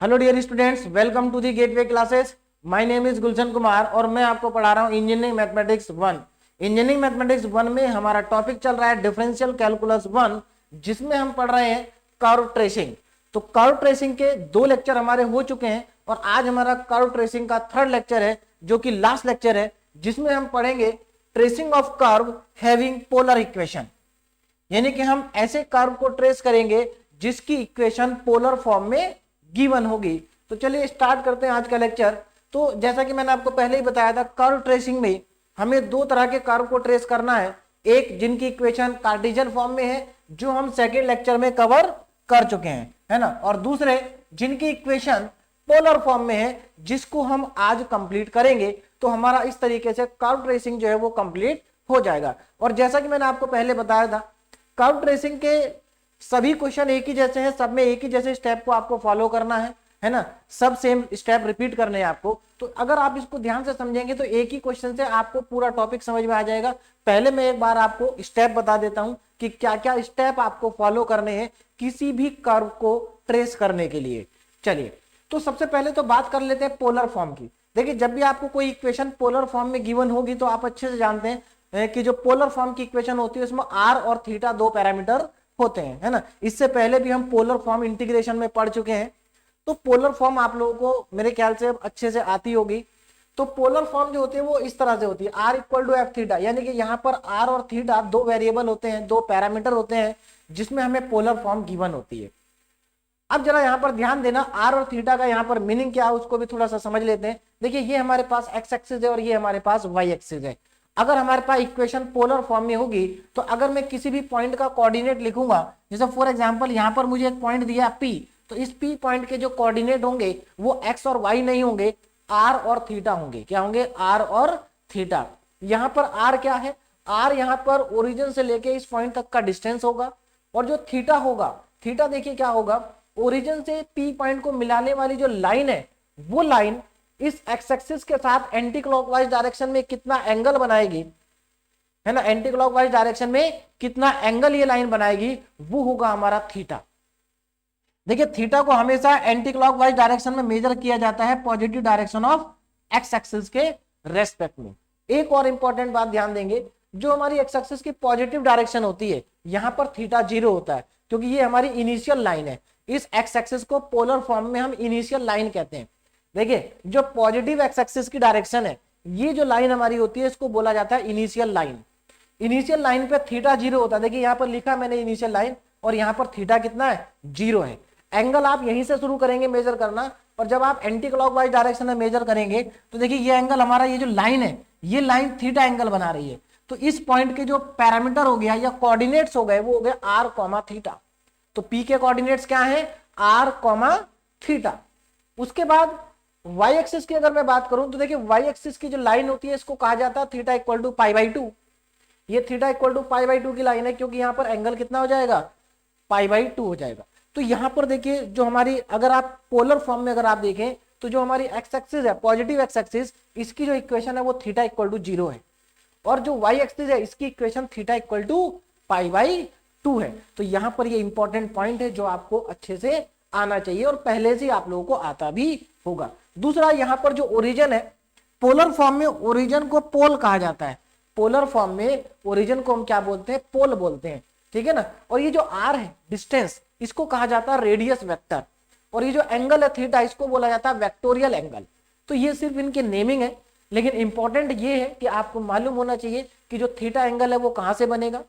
Hello dear students, welcome to the gateway classes. My name is Gulshan Kumar और मैं आपको पढ़ा रहा हूँ इंजीनियरिंग मैथमेटिक्स 1। इंजीनियरिंग मैथमेटिक्स 1 में हमारा टॉपिक चल रहा है डिफरेंशियल कैलकुलस 1, जिसमें हम पढ़ रहे हैं कर्व ट्रेसिंग। तो कर्व ट्रेसिंग के 2 लेक्चर हमारे हो चुके हैं और आज हमारा कर्व ट्रेसिंग का 3rd लेक्चर है, जो कि लास्ट लेक्चर है, जिसमें हम पढ़ेंगे tracing of curve having polar equation. यानी कि हम ऐसे कर्व को ट्रेस करेंगे जिसकी इक्वेशन पोलर फॉर्म में गिवन होगी। तो चलिए स्टार्ट करते हैं आज का लेक्चर। तो जैसा कि मैंने आपको पहले ही बताया था, कर्व ट्रेसिंग में हमें 2 तरह के कर्व को ट्रेस करना है। एक जिनकी इक्वेशन कार्टेशियन फॉर्म में है, जो हम सेकेंड लेक्चर में कवर कर चुके हैं, है ना, और दूसरे जिनकी इक्वेशन पोलर फॉर्म में है, जिसको हम आज कंप्लीट करेंगे। तो हमारा इस तरीके से कर्व ट्रेसिंग जो है वो कंप्लीट हो जाएगा। और जैसा कि मैंने आपको पहले बताया था, कर्व ट्रेसिंग के सभी क्वेश्चन एक ही जैसे हैं, सब में एक ही जैसे स्टेप को आपको फॉलो करना है ना, सब सेम स्टेप रिपीट करने हैं आपको। तो अगर आप इसको ध्यान से समझेंगे तो एक ही क्वेश्चन से आपको पूरा टॉपिक समझ में आ जाएगा। पहले मैं एक बार आपको स्टेप बता देता हूं कि क्या क्या स्टेप आपको फॉलो करने हैं किसी भी कर्व को ट्रेस करने के लिए। चलिए, तो सबसे पहले तो बात कर लेते हैं पोलर फॉर्म की। देखिए, जब भी आपको कोई इक्वेशन पोलर फॉर्म में गिवन होगी तो आप अच्छे से जानते हैं कि जो पोलर फॉर्म की इक्वेशन होती है उसमें आर और थीटा 2 पैरामीटर होते हैं, है ना। इससे पहले भी हम पोलर फॉर्म इंटीग्रेशन में पढ़ चुके हैं, तो पोलर फॉर्म आप लोगों को मेरे ख्याल से अच्छे से आती होगी। तो पोलर फॉर्म जो होती है वो इस तरह से होती है, are equal to f theta, यानी कि यहाँ पर आर और थीटा 2 वेरिएबल होते हैं, 2 पैरामीटर होते हैं, जिसमें हमें पोलर फॉर्म गिवन होती है। अब जरा यहाँ पर ध्यान देना, आर और थीटा का यहाँ पर मीनिंग क्या है उसको भी थोड़ा सा समझ लेते हैं। देखिए, ये हमारे पास एक्स एक्सिस है और ये हमारे पास वाई एक्सिस है। अगर हमारे पास इक्वेशन पोलर फॉर्म में होगी तो अगर मैं किसी भी पॉइंट का कोऑर्डिनेट लिखूंगा, जैसे फॉर एग्जांपल यहाँ पर मुझे एक पॉइंट दिया P, तो इस P पॉइंट के जो कोऑर्डिनेट होंगे वो एक्स और वाई नहीं होंगे, आर और थीटा होंगे। क्या होंगे? आर और थीटा। यहाँ पर आर क्या है? आर यहाँ पर ओरिजिन से लेके इस पॉइंट तक का डिस्टेंस होगा, और जो थीटा होगा, थीटा देखिए क्या होगा, ओरिजिन से P पॉइंट को मिलाने वाली जो लाइन है वो लाइन इस एक्स एक्सिस के साथ एंटी क्लॉकवाइज डायरेक्शन में कितना एंगल बनाएगी, है ना, एंटी क्लॉकवाइज डायरेक्शन में कितना एंगल ये लाइन बनाएगी, वो होगा हमारा थीटा। देखिए, थीटा को हमेशा एंटी क्लॉकवाइज डायरेक्शन में मेजर किया जाता है positive direction of x axis के रेस्पेक्ट में। एक और इंपॉर्टेंट बात ध्यान देंगे, जो हमारी एक्स एक्सिस की पॉजिटिव डायरेक्शन होती है, यहां पर थीटा 0 होता है, क्योंकि ये हमारी इनिशियल लाइन है। इस एक्स एक्सिस को पोलर फॉर्म में हम इनिशियल लाइन कहते हैं। देखिए, जो पॉजिटिव एक्स एक्सिस की डायरेक्शन है, ये जो लाइन हमारी होती है, इसको बोला जाता है इनिशियल लाइन। इनिशियल लाइन पे थीटा 0 होता है। देखिए, यहां पर लिखा मैंने इनिशियल लाइन, और यहां पर थीटा कितना है? 0 है। एंगल आप यहीं से शुरू करेंगे मेजर करना, और जब आप एंटी क्लॉकवाइज डायरेक्शन में मेजर करेंगे तो देखिए ये एंगल हमारा, ये जो लाइन है, ये लाइन थीटा एंगल बना रही है। तो इस पॉइंट के जो पैरामीटर हो गया या कोऑर्डिनेट्स हो गए, वो हो गए आर कॉमा थीटा। तो पी के कोऑर्डिनेट्स क्या है? R comma theta. उसके बाद वाई एक्सिस की अगर मैं बात करूं तो देखिए, वाई एक्सिस की जो लाइन होती है इसको कहा जाता है theta equal to pi by 2। ये theta equal to pi by 2 की लाइन है, क्योंकि यहां पर एंगल कितना हो जाएगा? पाई बाई 2 हो जाएगा। तो यहां पर देखिए, जो हमारी, अगर आप पोलर फॉर्म में अगर आप देखें तो जो हमारी एक्स एक्सिस है, पॉजिटिव एक्स एक्सिस, इसकी जो इक्वेशन है वो थीटा इक्वल टू 0 है, और जो वाई एक्सिस है इसकी equation theta equal to pi by 2 है। तो यहां पर ये इंपॉर्टेंट पॉइंट है जो आपको अच्छे से आना चाहिए, और पहले से आप लोगों को आता भी होगा। दूसरा, यहां पर जो ओरिजिन है, पोलर फॉर्म में ओरिजिन को पोल कहा जाता है। पोलर फॉर्म में ओरिजिन को हम क्या बोलते हैं? पोल बोलते हैं, ठीक है ना। और ये जो आर है, डिस्टेंस, इसको कहा जाता है रेडियस वेक्टर, और ये जो एंगल है थीटा, इसको बोला जाता है वेक्टोरियल एंगल। तो ये सिर्फ इनके नेमिंग है, लेकिन इंपॉर्टेंट ये है कि आपको मालूम होना चाहिए कि जो थीटा एंगल है वो कहां से बनेगा,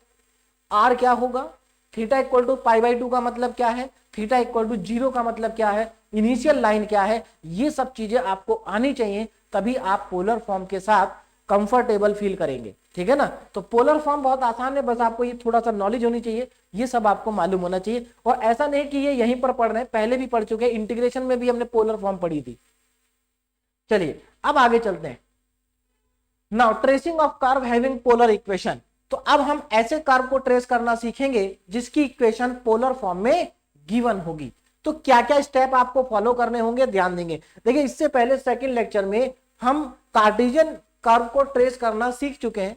आर क्या होगा, theta equal to pi by 2 का मतलब क्या है, थीटा इक्वल टू 0 का मतलब क्या है, इनिशियल लाइन क्या है, ये सब चीजें आपको आनी चाहिए, तभी आप पोलर फॉर्म के साथ कंफर्टेबल फील करेंगे, ठीक है ना। तो पोलर फॉर्म बहुत आसान है, बस आपको ये थोड़ा सा नॉलेज होनी चाहिए, ये सब आपको मालूम होना चाहिए। और ऐसा नहीं कि ये यहीं पर पढ़ रहे हैं, पहले भी पढ़ चुके हैं, इंटीग्रेशन में भी हमने पोलर फॉर्म पढ़ी थी। चलिए, अब आगे चलते हैं। Now tracing of curve having polar equation. तो अब हम ऐसे कर्व को ट्रेस करना सीखेंगे जिसकी इक्वेशन पोलर फॉर्म में गिवन होगी। तो क्या क्या स्टेप आपको फॉलो करने होंगे, ध्यान देंगे। देखिए, इससे पहले सेकंड लेक्चर में हम कार्टेशियन कर्व को ट्रेस करना सीख चुके हैं,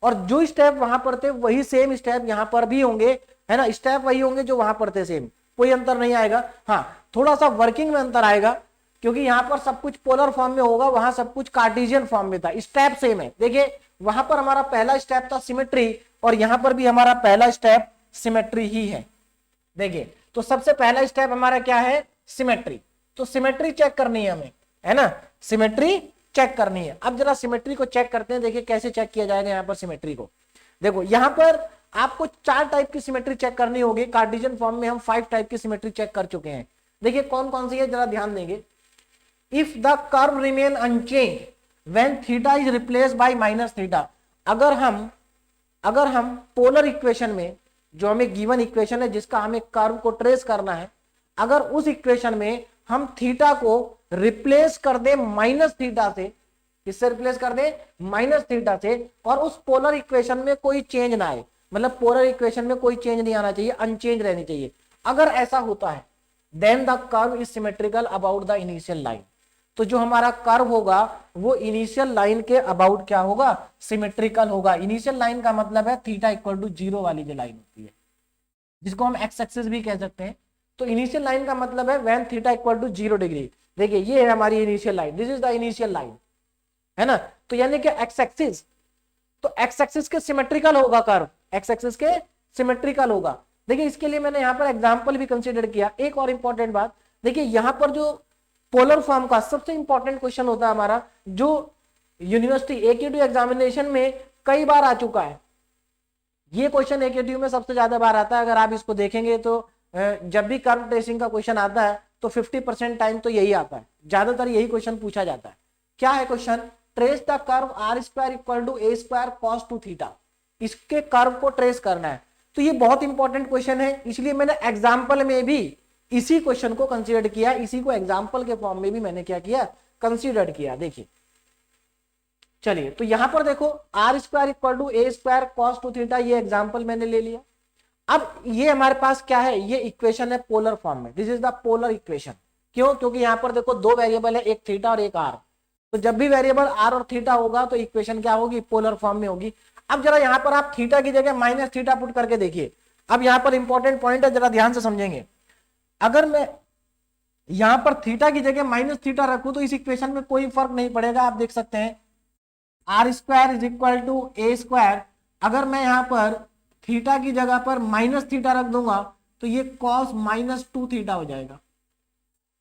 और जो स्टेप वहां पर थे वही सेम स्टेप यहां पर भी होंगे, है ना, स्टेप वही होंगे जो वहां पर थे सेम। कोई अंतर नहीं आएगा। हाँ, थोड़ा सा वर्किंग में अंतर आएगा, क्योंकि यहां पर सब कुछ पोलर फॉर्म में होगा, वहां सब कुछ कार्टेशियन फॉर्म में था। स्टेप सेम है। देखिए वहां पर हमारा पहला स्टेप था सिमेट्री, और यहां पर भी हमारा पहला स्टेप सिमेट्री ही है। देखिए तो सबसे पहला स्टेप हमारा क्या है, सिमेट्री। तो सिमेट्री चेक करनी है हमें, है ना, सिमेट्री चेक करनी है। अब जरा सिमेट्री को चेक करते हैं। देखिए कैसे चेक किया जाएगा यहाँ पर सिमेट्री को। देखो यहाँ पर आपको 4 टाइप की सिमेट्री चेक करनी होगी। कार्टेशियन फॉर्म में हम 5 टाइप की सिमेट्री चेक कर चुके हैं। देखिए कौन कौन सी है, जरा ध्यान देंगे। If the curve remain unchange when theta is replaced by minus theta, अगर हम पोलर इक्वेशन में, जो हमें गिवन इक्वेशन है जिसका हमें कर्व को ट्रेस करना है, अगर उस इक्वेशन में हम थीटा को रिप्लेस कर दे माइनस थीटा से, किससे रिप्लेस कर दे, माइनस थीटा से, और उस पोलर इक्वेशन में कोई चेंज ना आए, मतलब पोलर इक्वेशन में कोई चेंज नहीं आना चाहिए, अनचेंज रहनी चाहिए। अगर ऐसा होता है then the curve is symmetrical about the initial line. तो जो हमारा कर्व होगा वो इनिशियल लाइन के अबाउट क्या होगा, सिमेट्रिकल होगा। इनिशियल लाइन का मतलब है थीटा इक्वल टू 0 वाली जो लाइन होती है, जिसको हम एक्स एक्सिस भी कह सकते हैं। तो इनिशियल लाइन का मतलब है when theta equal to 0 degree. देखिए ये है हमारी initial line, this is the initial line, है ना। तो यानी कि एक्स एक्सिस, तो एक्स एक्सिस के सिमेट्रिकल होगा कर्व, एक्स एक्सिस के सिमेट्रिकल होगा। देखिए इसके लिए मैंने यहाँ पर एग्जांपल भी कंसीडर किया। एक और इंपॉर्टेंट बात, देखिए यहाँ पर जो पोलर फॉर्म का सबसे इंपॉर्टेंट क्वेश्चन होता है हमारा, जो यूनिवर्सिटी AQ2 एग्जामिनेशन में कई बार आ चुका है। ये क्वेश्चन AQ2 में सबसे ज्यादा बार आता है। अगर आप इसको देखेंगे तो जब भी कर्व ट्रेसिंग का क्वेश्चन आता है तो 50% टाइम तो यही आता है, ज्यादातर यही क्वेश्चन पूछा जाता है। क्या है question, trace the curve r square equal to a square cos 2 theta. इसके कर्व को ट्रेस करना है। तो ये बहुत इंपॉर्टेंट क्वेश्चन है, इसलिए मैंने एग्जाम्पल में भी इसी क्वेश्चन को कंसीडर किया, इसी को एग्जाम्पल के फॉर्म में भी मैंने क्या किया, कंसीडर किया। देखिए चलिए, तो यहां पर देखो r square equal to a square cos 2 theta, ये एग्जाम्पल मैंने ले लिया। अब ये हमारे पास क्या है, ये इक्वेशन है पोलर फॉर्म में, this is the polar equation. क्यों, क्योंकि यहां पर देखो 2 वेरिएबल है, एक थीटा और एक r। तो जब भी वेरिएबल r और थीटा होगा तो इक्वेशन क्या होगी, पोलर फॉर्म में होगी। अब जरा यहां पर आप थीटा की जगह माइनस थीटा पुट करके देखिए। अब यहां पर इंपॉर्टेंट पॉइंट है, जरा ध्यान से समझेंगे। अगर मैं यहां पर थीटा की जगह माइनस थीटा रखूं तो इस इक्वेशन में कोई फर्क नहीं पड़ेगा। आप देख सकते हैं r square is equal to A square. अगर मैं यहां पर थीटा की जगह पर माइनस थीटा रख दूंगा तो ये कॉस माइनस 2 थीटा हो जाएगा।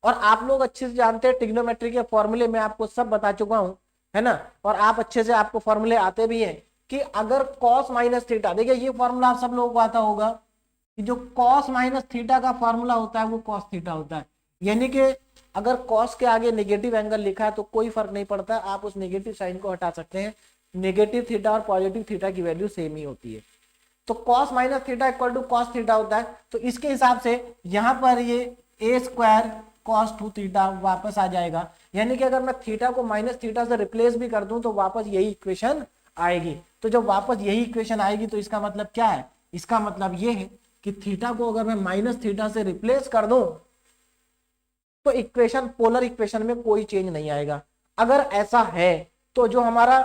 और आप लोग अच्छे से जानते हैं ट्रिग्नोमेट्री के फॉर्मूले में आपको सब बता चुका हूं, है ना, और आप अच्छे से, आपको फॉर्मूले आते भी हैं कि अगर कॉस माइनस थीटा, देखिए ये फॉर्मूला आप सब लोगों को आता होगा कि जो कॉस माइनस थीटा का फॉर्मूला होता है वो कॉस थीटा होता है। यानी कि अगर कॉस के आगे नेगेटिव एंगल लिखा है तो कोई फर्क नहीं पड़ता, आप उस नेगेटिव साइन को हटा सकते हैं। नेगेटिव थीटा और पॉजिटिव थीटा की वैल्यू सेम ही होती है। तो cos minus theta equal to cos theta होता है। तो इसके हिसाब से यहां पर ये ए स्क्वायर कॉस 2 थीटा वापस आ जाएगा। यानी कि अगर मैं थीटा को माइनस थीटा से रिप्लेस भी कर दूं तो वापस यही इक्वेशन आएगी। तो जब वापस यही इक्वेशन आएगी तो इसका मतलब क्या है, इसका मतलब ये है कि थीटा को अगर मैं माइनस थीटा से रिप्लेस कर दूं तो इक्वेशन, पोलर इक्वेशन में कोई चेंज नहीं आएगा। अगर ऐसा है तो जो हमारा,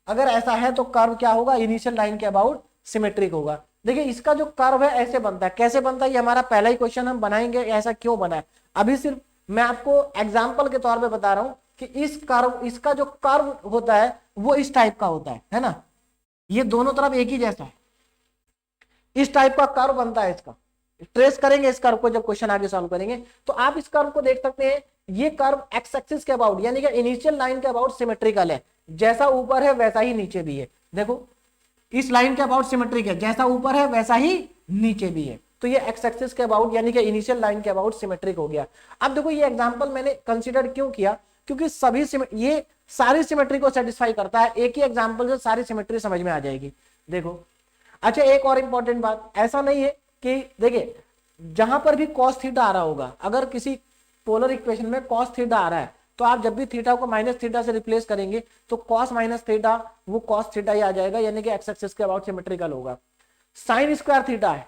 अगर ऐसा है तो कर्व क्या होगा, इनिशियल लाइन के अबाउट सिमेट्रिक होगा। देखिए इसका जो कर्व है ऐसे बनता है, कैसे बनता है, ये हमारा पहला ही क्वेश्चन हम बनाएंगे, ऐसा क्यों बना है अभी सिर्फ मैं आपको एग्जांपल के तौर पे बता रहा हूं कि इस कर्व, इसका जो कर्व होता है वो इस टाइप का होता है ना, ये दोनों तरफ एक ही जैसा है, इस टाइप का कर्व बनता है। इसका ट्रेस करेंगे इस कर्व को जब क्वेश्चन आगे सॉल्व करेंगे तो आप इस कर्व को देख सकते हैं। ये कर्व एक्स एक्सिस के अबाउट यानी कि इनिशियल लाइन के अबाउट सिमेट्रिकल है, जैसा ऊपर है वैसा ही नीचे भी है। देखो इस लाइन के अबाउट सिमेट्रिक है, जैसा ऊपर है वैसा ही नीचे भी है। तो ये एक्स एक्सिस के अबाउट यानी कि इनिशियल लाइन के अबाउट सिमेट्रिक हो गया। अब देखो ये एग्जांपल मैंने कंसीडर क्यों किया, क्योंकि सभी ये सारी सिमेट्री को सेटिस्फाई करता है। एक ही एग्जांपल से सारी सिमेट्री समझ में आ जाएगी। देखो अच्छा एक और इंपॉर्टेंट बात, ऐसा नहीं है कि देखिए जहां पर भी cos थीटा आ रहा होगा, अगर किसी पोलर इक्वेशन में cos थीटा आ रहा है तो आप जब भी थीटा को माइनस थीटा से रिप्लेस करेंगे तो cos माइनस थीटा वो cos थीटा ही आ जाएगा, यानी कि एक्स एक्सिस के अबाउट सिमेट्रिकल होगा। साइन स्क्वायर थीटा है,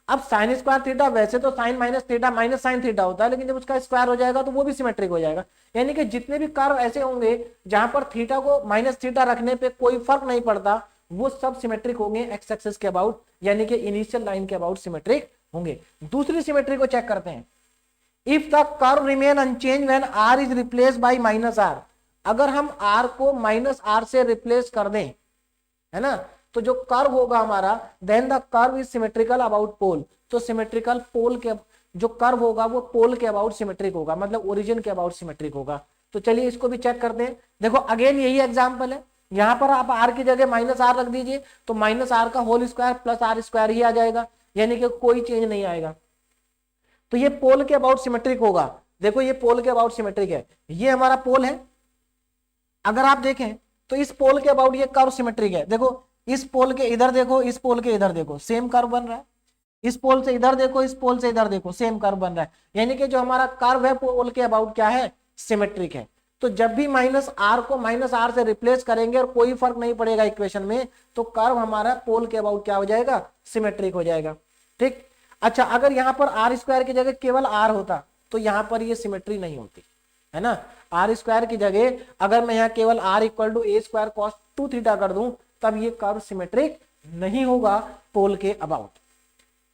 अब साइन स्क्वायर थीटा वैसे तो sine minus theta minus sine theta होता है, लेकिन जब उसका स्क्वायर हो जाएगा तो वो भी सिमेट्रिक हो जाएगा। यानी कि जितने भी कर्व ऐसे होंगे जहां पर थीटा को माइनस थीटा रखने पे कोई फर्क नहीं पड़ता, वो सब सिमेट्रिक होंगे एक्स एक्सिस के अबाउट, यानी कि इनिशियल लाइन के अबाउट सिमेट्रिक होंगे। दूसरी सिमेट्री को चेक करते हैं। If the curve remain unchange when r is replace by minus r, अगर हम आर को माइनस आर से रिप्लेस कर दें, है ना, तो जो कर्व होगा हमारा, then the curve is symmetrical about pole, तो सिमेट्रिकल पोल के जो कर्व होगा वो पोल के अबाउट सिमेट्रिक होगा, मतलब ओरिजिन के अबाउट सिमेट्रिक होगा। तो चलिए इसको भी चेक करते हैं। देखो अगेन यही एग्जांपल है, यहां पर आप आर की जगह माइनस आर रख दीजिए तो माइनस आर का whole square plus R square ही आ जाएगा, यानी कि कोई चेंज नहीं आएगा। तो ये पोल के अबाउट सिमेट्रिक होगा। देखो ये पोल के अबाउट सिमेट्रिक है, ये हमारा पोल है। अगर आप देखें तो इस पोल के अबाउट ये कर्व सिमेट्रिक है। देखो इस पोल के इधर देखो, इस पोल के इधर देखो, सेम कर्व बन रहा है। इस पोल से इधर देखो, इस पोल से इधर देखो, सेम कर्व बन रहा है। यानी कि जो हमारा कर्व है पोल के अबाउट क्या है, सिमेट्रिक है। तो जब भी माइनस आर को माइनस आर से रिप्लेस करेंगे और कोई फर्क नहीं पड़ेगा इक्वेशन में, तो कर्व हमारा पोल के अबाउट क्या हो जाएगा, सिमेट्रिक हो जाएगा। ठीक। अच्छा अगर यहाँ पर आर स्क्वायर की जगह केवल आर होता तो यहाँ पर ये सिमेट्री नहीं होती, है ना। आर स्क्वायर की जगह अगर मैं यहाँ केवल r equal to A square cos 2 theta कर दूं, तब ये कर्व सिमेट्रिक नहीं होगा पोल के अबाउट।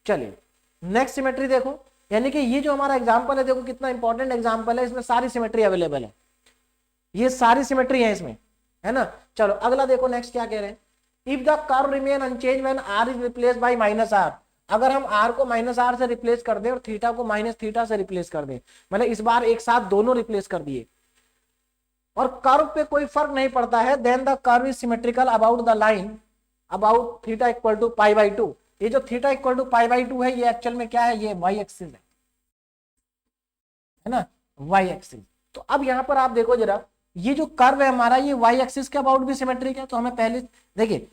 चलिए नेक्स्ट सिमेट्री देखो, यानी कि ये जो हमारा एग्जांपल है, देखो कितना इंपॉर्टेंट एग्जांपल है, इसमें सारी सिमेट्री अवेलेबल है, ये सारी सिमेट्री है इसमें, है ना। चलो अगला देखो नेक्स्ट क्या कह रहे हैं। If the curve remain unchange when r is replaced by minus r, अगर हम आर को माइनस आर से रिप्लेस कर दें और थीटा को माइनस थीटा से रिप्लेस कर दें, मतलब इस बार एक साथ दोनों रिप्लेस कर दिए और कर्व पे कोई फर्क नहीं पड़ता है, then the curve is symmetrical about the line about theta equal to pi by 2। ये जो theta equal to pi by 2 है, ये एक्चुअल में क्या है, ये वाई एक्सिस है ना, वाई एक्सिस। तो अब यहां पर आप देखो जरा, ये जो कर्व है हमारा, ये वाई एक्सिस के अबाउट भी सिमेट्रिक है। तो हमें पहले देखिए,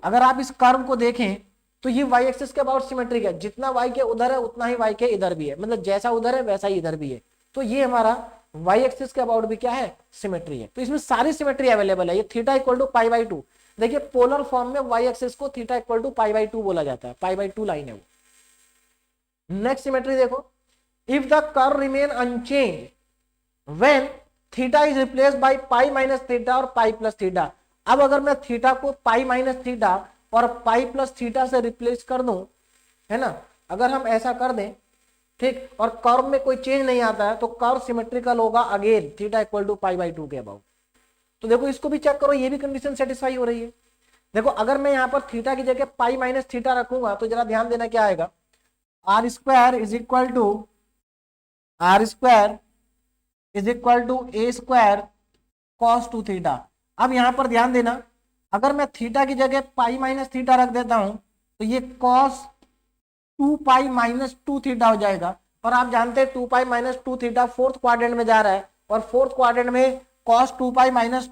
अगर आप इस कर्व को देखें तो ये वाई एक्सिस के अबाउट सिमेट्रिक है, जितना वाई के उधर है उतना ही वाई के इधर भी है, मतलब जैसा उधर है वैसा ही इधर भी है। तो ये हमारा वाई एक्सिस के अबाउट भी क्या है, सिमेट्री है। तो इसमें सारी सिमेट्री अवेलेबल है। ये theta equal to pi by 2, देखिए पोलर फॉर्म में वाई एक्सिस को theta equal to pi by 2 बोला जाता है, पाई बाई 2 लाइन है वो। नेक्स्ट सिमेट्री देखो, if the curve remain unchange when theta is replaced by pi minus theta और पाई प्लस थीटा। अब अगर मैं थीटा को पाई माइनस थीटा और पाई प्लस थीटा से रिप्लेस कर दूं, है ना, अगर हम ऐसा कर दें, ठीक, और कर्व में कोई चेंज नहीं आता है, तो कर्व सिमेट्रिकल होगा again theta equal to pi by 2 के अबाउट। तो देखो इसको भी चेक करो, ये भी कंडीशन सेटिस्फाई हो रही है। देखो अगर मैं यहाँ पर थीटा की जगह पाई माइनस थीटा रखूंगा तो जरा ध्यान देना क्या आएगा, R square is equal to A square cos 2 theta. अब यहां पर ध्यान देना, अगर मैं थीटा की जगह पाई माइनस थीटा रख देता हूं तो ये कॉस 2 पाई माइनस 2 थीटा हो जाएगा। और आप जानते हैं 2 pi minus 2 theta fourth quadrant में जा रहा है, और फोर्थ क्वाड्रेंट में cos 2 pi minus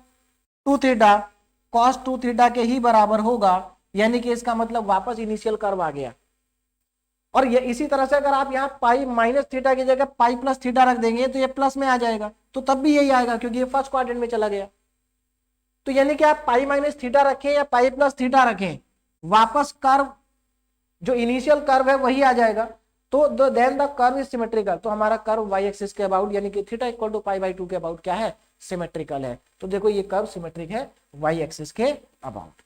2 theta cos 2 theta के ही बराबर होगा, यानी कि इसका मतलब वापस इनिशियल कर्व आ गया। और ये इसी तरह से अगर आप यहाँ पाई माइनस थीटा की जगह पाई प्लस थीटा रख देंगे तो ये प्लस में आ जाएगा, तो तब भी यही आएगा क्योंकि ये फर्स्ट क्वाड्रेंट में चला गया। तो यानी कि आप पाई माइनस थीटा रखें या पाई प्लस थीटा रखें, वापस कर्व जो इनिशियल कर्व है वही आ जाएगा। तो then the curve is symmetrical, तो हमारा कर्व वाई एक्सिस के अबाउट यानी कि theta equal to pi by 2 के अबाउट क्या है, सिमेट्रिकल है। तो देखो ये कर्व सिमेट्रिक है वाई एक्सिस के अबाउट।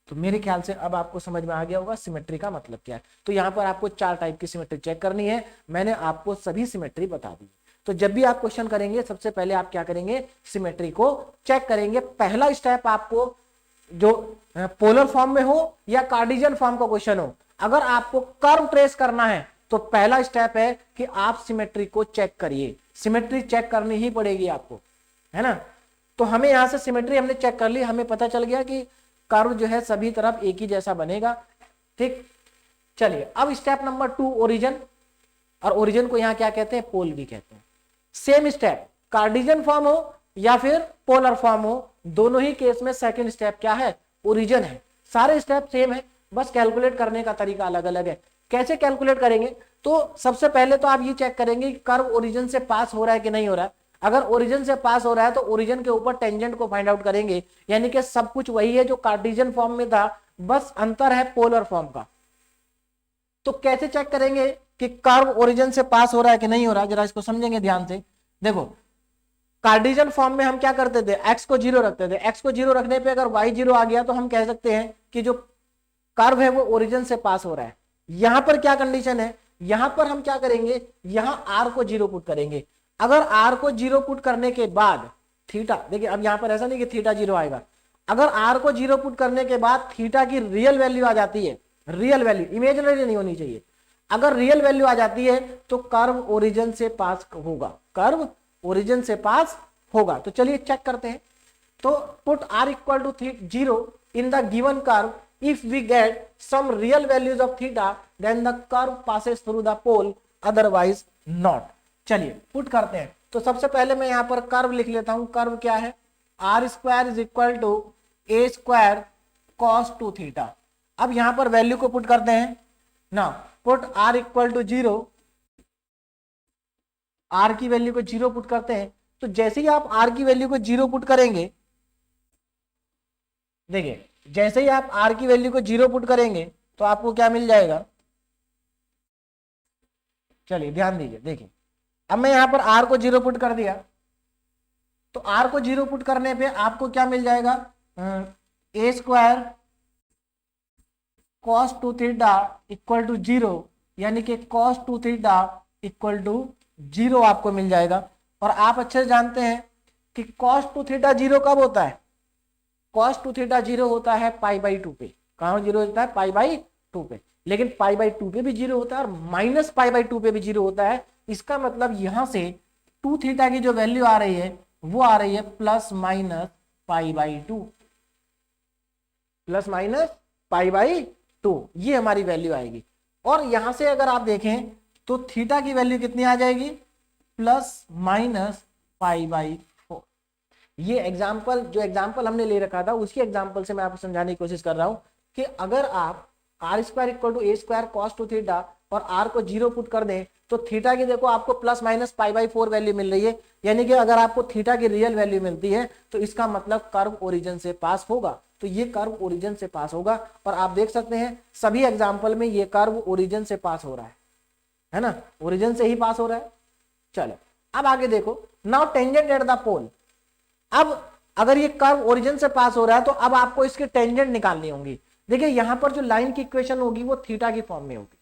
तो मेरे ख्याल से अब आपको समझ में आ गया होगा सिमेट्री का मतलब क्या है। तो यहाँ पर आपको 4 टाइप की सिमेट्री चेक करनी है, मैंने आपको सभी सिमेट्री बता दी। तो जब भी आप क्वेश्चन करेंगे सबसे पहले आप क्या करेंगे, सिमेट्री को चेक करेंगे। पहला स्टेप आपको जो पोलर फॉर्म में हो या कार्टेशियन फॉर्म का क्वेश्चन हो, अगर आपको कर्व ट्रेस करना है तो पहला स्टेप है कि आप सिमेट्री को चेक करिए। सिमेट्री चेक करनी ही पड़ेगी आपको, है ना। तो हमें यहां से सिमेट्री हमने चेक कर ली, हमें पता चल गया कि कर्व जो है सभी तरफ एक ही जैसा बनेगा, ठीक। चलिए अब स्टेप नंबर 2 ओरिजिन, और ओरिजिन को यहां क्या कहते हैं, पोल भी कहते हैं। सेम स्टेप, कार्टेशियन फॉर्म हो या फिर पोलर फॉर्म हो, दोनों ही केस में सेकंड स्टेप क्या है, ओरिजिन है। सारे स्टेप सेम है, बस कैलकुलेट करने का तरीका अलग अलग है। कैसे कैलकुलेट करेंगे, तो सबसे पहले तो आप ये चेक करेंगे कि कर्व ओरिजिन से पास हो रहा है कि नहीं हो रहा है। अगर ओरिजिन से पास हो रहा है तो ओरिजिन के ऊपर टेंजेंट को फाइंड आउट करेंगे, यानी कि सब कुछ वही है जो कार्टेशियन फॉर्म में था, बस अंतर है पोलर फॉर्म का। तो कैसे चेक करेंगे कि कर्व ओरिजिन से पास हो रहा है कि नहीं हो रहा है, जरा इसको समझेंगे ध्यान से। देखो कार्टेशियन फॉर्म में हम क्या करते थे, एक्स को 0 रखते थे। एक्स को 0 रखने पे अगर वाई 0 आ गया तो हम कह सकते हैं कि जो कर्व है वो ओरिजिन से पास हो रहा है। यहां पर क्या कंडीशन है, यहां पर हम क्या करेंगे, यहां आर को 0 पुट करेंगे। अगर आर को 0 पुट करने के बाद थीटा, देखिए अब यहां पर ऐसा नहीं कि थीटा 0 आएगा, अगर आर को 0 पुट करने के बाद थीटा की रियल वैल्यू आ जाती है, रियल वैल्यू, इमेजिनरी नहीं होनी चाहिए, अगर रियल वैल्यू आ जाती है तो कर्व ओरिजिन से पास होगा, कर्व ओरिजिन से पास होगा। तो चलिए चेक करते हैं। तो put r equal to 0 in the given curve, if we get some real values of theta then the curve passes through the pole, otherwise not। चलिए पुट करते हैं। तो सबसे पहले मैं यहां पर कर्व लिख लेता हूं। कर्व क्या है, r square is equal to a square cos 2 theta. अब यहां पर वैल्यू को पुट करते हैं ना, put r equal to 0, r की वैल्यू को 0 पुट करते हैं। तो जैसे ही आप r की वैल्यू को 0 पुट करेंगे, देखिए जैसे ही आप r की वैल्यू को 0 पुट करेंगे तो आपको क्या मिल जाएगा, चलिए ध्यान दीजिए। देखिए अब मैं यहां पर r को 0 पुट कर दिया, तो r को 0 पुट करने पे आपको क्या मिल जाएगा, a square cos 2 theta equal to 0, यानी कि cos 2 थीटा इक्वल टू 0 आपको मिल जाएगा। और आप अच्छे से जानते हैं कि cos 2 थीटा 0 कब होता है, cos 2 थीटा 0 होता है पाई बाई 2 पे। कहां 0 होता है, पाई बाई 2 पे। लेकिन पाई बाई 2 पे भी 0 होता है और माइनस पाई बाई 2 पे भी 0 होता है। इसका मतलब यहां से 2 थीटा की जो वैल्यू आ रही है वो आ रही है plus minus pi by 2, plus minus pi by 2, ये हमारी वैल्यू आएगी। और यहां से अगर आप देखें तो थीटा की वैल्यू कितनी आ जाएगी, प्लस माइनस पाई बाई 4। ये एग्जाम्पल, जो एग्जाम्पल हमने ले रखा था उसी एग्जाम्पल से मैं आपको समझाने की कोशिश कर रहा हूं कि अगर आप R square equal to A square cos 2 theta और आर को 0 पुट कर दें तो थीटा की देखो आपको plus minus pi by 4 value मिल रही है। यानी कि अगर आपको थीटा की रियल वैल्यू मिलती है तो इसका मतलब कर्व ओरिजिन से पास होगा। तो ये कर्व ओरिजिन से पास होगा और आप देख सकते हैं सभी एग्जाम्पल में ये कर्व ओरिजिन से पास हो रहा है ना, ओरिजिन से ही पास हो रहा है। चलो अब आगे देखो, नाउ टेंजेंट एट द पोल। अब अगर ये कर्व ओरिजिन से पास हो रहा है तो अब आपको इसकी टेंजेंट निकालनी होगी। देखिए यहां पर जो लाइन की इक्वेशन होगी वो थीटा की फॉर्म में होगी,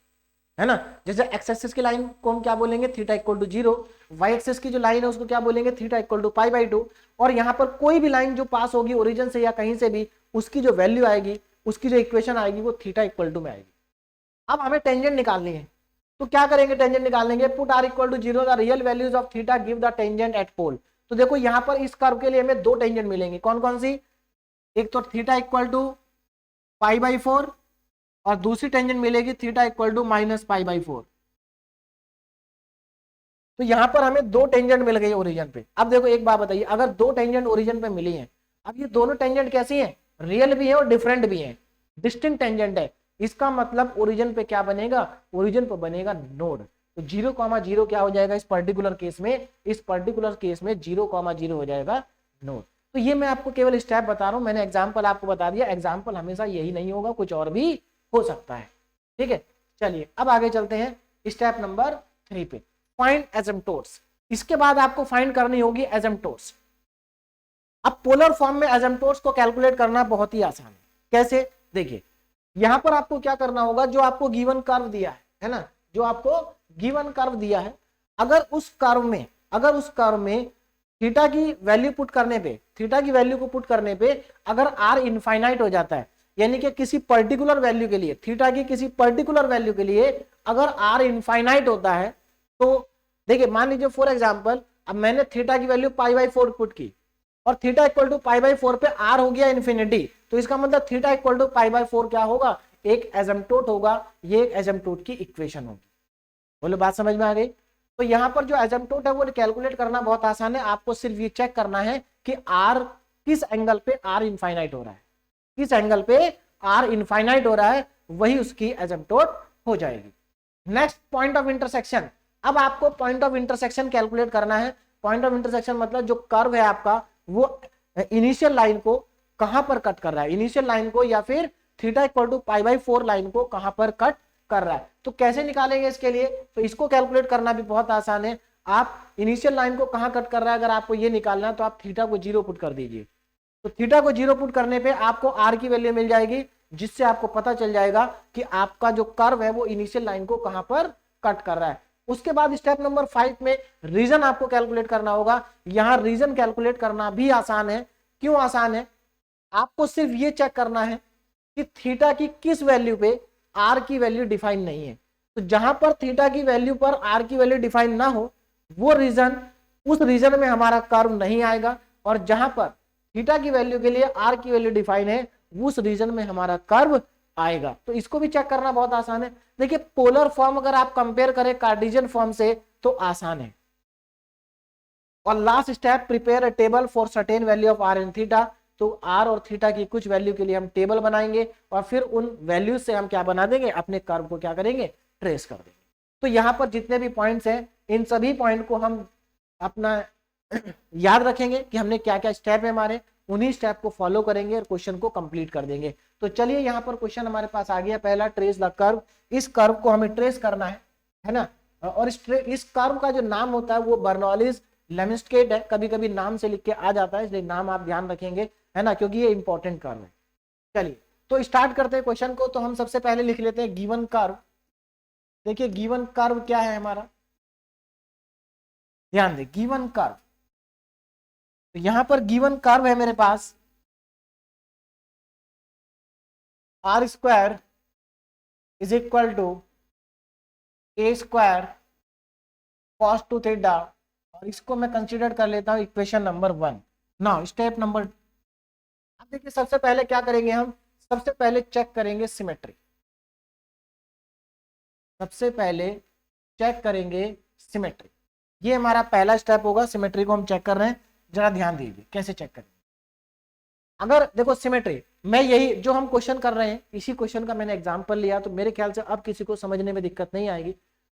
है ना। जैसे एक्स एक्सिस की लाइन को हम क्या बोलेंगे, theta equal to 0, Y axis की जो लाइन है उसको क्या बोलेंगे, theta equal to pi by 2। और यहां पर कोई भी लाइन जो पास होगी ओरिजिन से या कहीं से भी, उसकी जो वैल्यू आएगी, उसकी जो इक्वेशन आएगी वो थीटा इक्वल टू में आएगी। अब हमें टेंजेंट निकालनी है तो क्या करेंगे, टेंजेंट निकालेंगे, put R equal to 0 the real values of theta give the tangent at pole. तो देखो यहां पर इस कर्व के लिए हमें दो टेंजेंट मिलेंगे, कौन कौन सी, एक तो theta equal to pi by 4 और दूसरी टेंजेंट मिलेगी theta equal to minus pi by 4। तो यहां पर हमें दो टेंजेंट मिल गई ओरिजिन पे। अब देखो एक बात बताइए, अगर दो टेंजेंट ओरिजिन पे मिली हैं, अब ये दोनों टेंजेंट कैसी हैं, रियल भी है और डिफरेंट भी है, डिस्टिंक्ट टेंजेंट है। इसका मतलब ओरिजिन पे क्या बनेगा, ओरिजिन पे बनेगा नोड। तो 0,0 क्या हो जाएगा इस पर्टिकुलर केस में, इस पर्टिकुलर केस में 0,0 हो जाएगा नोड। तो ये मैं आपको केवल स्टेप बता रहा हूं, मैंने एग्जांपल आपको बता दिया। एग्जांपल हमेशा यही नहीं होगा, कुछ और भी हो सकता है, ठीक है। चलिए अब आगे चलते हैं स्टेप नंबर 3 पे, फाइंड एसिम्पटोट्स। इसके बाद आपको फाइंड करनी होगी एसिम्पटोट्स। अब पोलर फॉर्म में एसिम्पटोट्स को कैलकुलेट करना बहुत ही आसान है। कैसे, देखिए यहां पर आपको क्या करना होगा, जो आपको गिवन कर्व दिया है ना, जो आपको गिवन कर्व दिया है, अगर उस कर्व में थीटा की वैल्यू पुट करने पे, थीटा की वैल्यू को पुट करने पे अगर आर इनफाइनाइट हो जाता है, यानी कि किसी पर्टिकुलर वैल्यू के लिए, थीटा की किसी पर्टिकुलर वैल्यू के लिए अगर आर इनफाइनाइट होता है, तो देखिए मान लीजिए फॉर एग्जांपल अब मैंने थीटा की वैल्यू पाई बाई 4 पुट की और theta equal to pi by 4 पे आर हो गया इन्फिनिटी, तो इसका मतलब theta equal to pi by 4 क्या होगा, एक एसिम्पटोट होगा। ये एक एसिम्पटोट की इक्वेशन होगी। बोलो बात समझ में आ गई। तो यहां पर जो एसिम्पटोट है वो कैलकुलेट करना बहुत आसान है। आपको सिर्फ ये चेक करना है कि आर किस एंगल पे आर इनफाइनाइट हो रहा है, किस एंगल पे आर इनफाइनाइट हो रहा है, वही उसकी एसिम्पटोट हो जाएगी। Next point of intersection. अब आपको पॉइंट ऑफ इंटरसेक्शन कैलकुलेट करना है। पॉइंट ऑफ इंटरसेक्शन मतलब जो कर्व है आपका वो इनिशियल लाइन को कहां पर कट कर रहा है, इनिशियल लाइन को या फिर theta equal to pi by 4 line को कहां पर कट कर रहा है। तो कैसे निकालेंगे इसके लिए, तो इसको कैलकुलेट करना भी बहुत आसान है। आप इनिशियल लाइन को कहां कट कर रहा है, अगर आपको ये निकालना है तो आप थीटा को 0 पुट कर दीजिए। तो थीटा को 0 पुट करने पे आपको आर की वैल्यू मिल जाएगी जिससे आपको पता चल जाएगा कि आपका जो कर्व है वो इनिशियल लाइन को कहां पर कट कर रहा है। उसके बाद स्टेप नंबर 5 में रीजन आपको कैलकुलेट करना होगा। यहां रीजन कैलकुलेट करना भी आसान है। क्यों आसान है? आपको सिर्फ ये चेक करना है कि थीटा की किस वैल्यू पे आर की वैल्यू डिफाइन नहीं है। तो जहां पर थीटा की वैल्यू पर आर की वैल्यू डिफाइन ना हो वो रीजन, उस रीजन में हमारा कर्व नहीं आएगा, और जहां पर थीटा की वैल्यू के लिए आर की वैल्यू डिफाइन है उस रीजन में हमारा कर्व आएगा। तो इसको भी चेक करना बहुत आसान है। देखिए पोलर फॉर्म अगर आप कंपेयर करें कार्टेशियन फॉर्म से तो आसान है। और last step, prepare a table for certain value of R and theta. तो आर और थीटा की कुछ वैल्यू के लिए हम टेबल बनाएंगे और फिर उन वैल्यू से हम क्या बना देंगे, अपने कर्व को क्या करेंगे, ट्रेस कर देंगे। तो यहां पर जितने भी पॉइंट्स हैं इन सभी पॉइंट को हम अपना याद रखेंगे कि हमने क्या क्या स्टेप है हमारे, उन्हीं स्टेप को फॉलो करेंगे और क्वेश्चन को कंप्लीट कर देंगे। तो चलिए यहाँ पर क्वेश्चन हमारे पास आ गया पहला, ट्रेस द कर्व। इस कर्व को हमें ट्रेस करना है ना। और इस कर्व का जो नाम होता है वो बर्नौलीज लेमस्टेड है। कभी कभी नाम से लिख के आ जाता है, इसलिए नाम आप ध्यान रखेंगे, है ना, क्योंकि ये इंपॉर्टेंट कर्व है। चलिए तो स्टार्ट करते हैं क्वेश्चन को। तो हम सबसे पहले लिख लेते हैं गिवन कर्व। देखिए गिवन कर्व क्या है हमारा, ध्यान दे, गिवन कर्व। तो यहां पर गिवन कर्व है मेरे पास R square is equal to A square cos two theta, और इसको मैं कंसीडर कर लेता हूं equation number 1। Now step number, अब देखिए सबसे पहले क्या करेंगे हम, सबसे पहले चेक करेंगे सिमेट्री। सबसे पहले चेक करेंगे सिमेट्री, ये हमारा पहला स्टेप होगा। सिमेट्री को हम चेक कर रहे हैं, जरा ध्यान दीजिए कैसे चेक करेंगे। अगर देखो सिमेट्री, मैं यही जो हम क्वेश्चन कर रहे हैं इसी क्वेश्चन का मैंने एग्जांपल लिया, तो मेरे ख्याल से अब किसी को समझने में दिक्कत नहीं आएगी।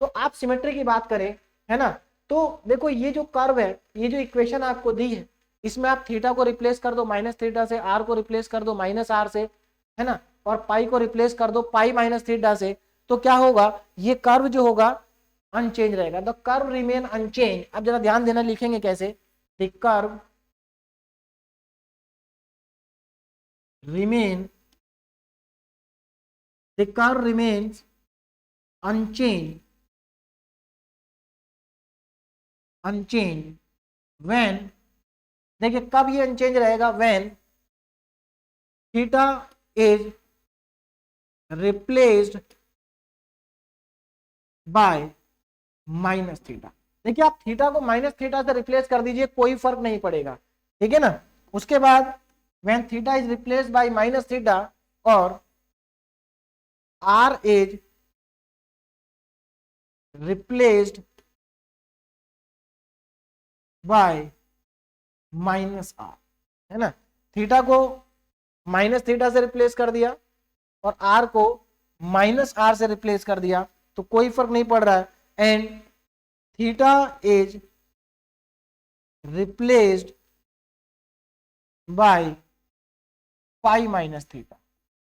तो आप सिमेट्री की बात करें, है ना, तो देखो ये जो कर्व है, ये जो इक्वेशन आपको दी है, इसमें आप थीटा को रिप्लेस कर दो माइनस थीटा से, आर को रिप्लेस कर दो माइनस आर से, है ना, और पाई को रिप्लेस कर दो पाई माइनस थीटा से। तो क्या होगा, ये कर्व जो होगा अनचेंज रहेगा, द कर्व रिमेन अनचेंज। अब जरा ध्यान देना, लिखेंगे कैसे, the curve remain the curve remains unchanged when, देखिए कब ये अनचेंज रहेगा, when theta is replaced by minus theta. देखिए आप थीटा को माइनस थीटा से रिप्लेस कर दीजिए, कोई फर्क नहीं पड़ेगा, ठीक है ना। उसके बाद when theta is replaced by minus theta और r is replaced by minus r, है ना, थीटा को माइनस थीटा से रिप्लेस कर दिया और r को माइनस r से रिप्लेस कर दिया, तो कोई फर्क नहीं पड़ रहा है। And theta is replaced by pi minus theta,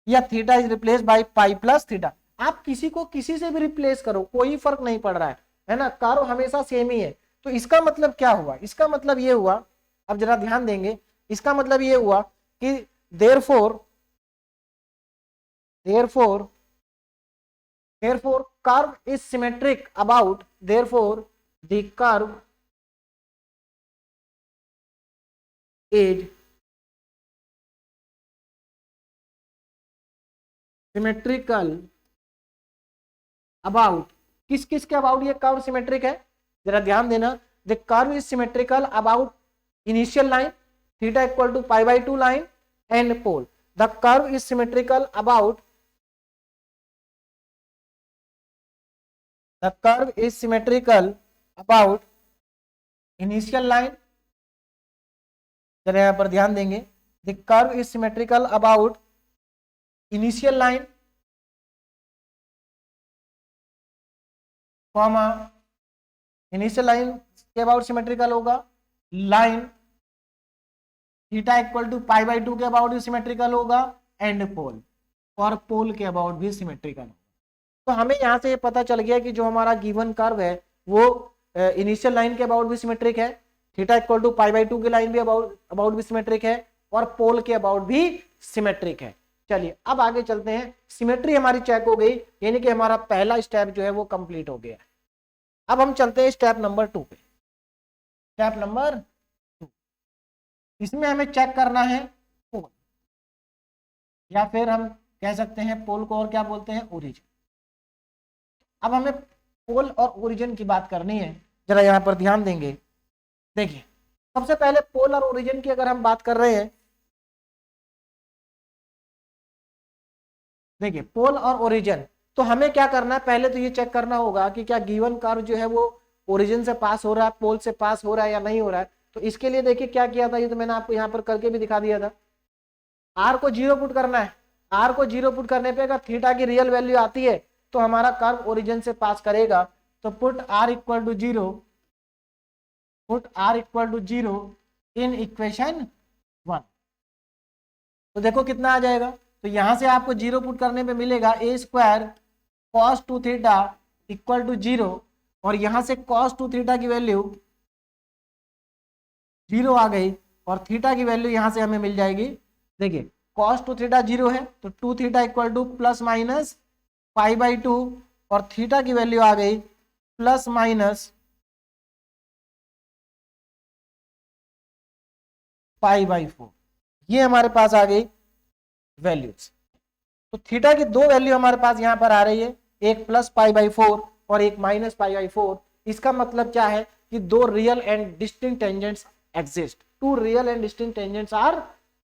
या theta is replace by pi plus theta. आप किसी को किसी से भी रिप्लेस करो, कोई फर्क नहीं पड़ रहा है ना, कर्व हमेशा सेम ही है। तो इसका मतलब क्या हुआ, इसका मतलब ये हुआ, अब जरा ध्यान देंगे, इसका मतलब ये हुआ कि therefore curve is symmetric about, therefore the curve is symmetrical about, किस किस के अबाउट ये कर्व सिमेट्रिक है, जरा ध्यान देना। The curve is symmetrical about initial line theta equal to pi by 2 line and pole. The curve is symmetrical about, the curve is symmetrical about initial line, जरा यहां पर ध्यान देंगे, the curve is symmetrical about initial line comma, initial line के about symmetrical होगा line theta equal to pi by 2 के about भी symmetrical होगा, एंड पोल, और पोल के अबाउट भी सिमेट्रिकल होगा। तो हमें यहां से ये पता चल गया कि जो हमारा गिवन कर्व है वो इनिशियल लाइन के अबाउट भी सिमेट्रिक है, theta equal to pi by 2 की लाइन भी अबाउट भी सिमेट्रिक है, और पोल के अबाउट भी सिमेट्रिक है। चलिए अब आगे चलते हैं, सिमेट्री हमारी चेक हो गई, यानी कि हमारा पहला स्टेप जो है वो कंप्लीट हो गया। अब हम चलते हैं स्टेप नंबर 2 पे। स्टेप नंबर 2, इसमें हमें चेक करना है पोल, या फिर हम कह सकते हैं पोल को और क्या बोलते हैं, ओरिजिन। अब हमें पोल और ओरिजिन की बात करनी है, जरा यहां पर ध्यान देंगे। देखिए सबसे पहले पोल और ओरिजिन की अगर हम बात कर रहे हैं, देखिए पोल और ओरिजिन, तो हमें क्या करना है, पहले तो ये चेक करना होगा कि क्या गिवन कर्व जो है वो ओरिजिन से पास हो रहा है, पोल से पास हो रहा है या नहीं हो रहा है। तो इसके लिए देखिए क्या किया था, ये तो मैंने आपको यहाँ पर करके भी दिखा दिया था। आर को 0 पुट करना है, आर को 0 पुट करने पे अगर थीटा की रियल वैल्यू आती है तो हमारा कर्व ओरिजिन से पास करेगा। तो put R equal to 0, put R equal to 0 in equation 1। तो देखो कितना आ जाएगा, तो यहां से आपको 0 पुट करने पे मिलेगा A square cos 2 theta equal to 0, और यहां से कॉस 2 थीटा की वैल्यू 0 आ गई, और थीटा की वैल्यू यहां से हमें मिल जाएगी। देखिए कॉस 2 थीटा 0 है, तो 2 theta equal two plus minus pi by 2, और थीटा की वैल्यू आ गई प्लस माइनस पाई बाई 4। ये हमारे पास आ गई वैल्यूज। तो थीटा की दो वैल्यू हमारे पास यहां पर आ रही है, एक प्लस पाई बाई 4 और एक माइनस पाई बाई 4। इसका मतलब क्या है कि दो real and distinct tangents exist, two real and distinct tangents are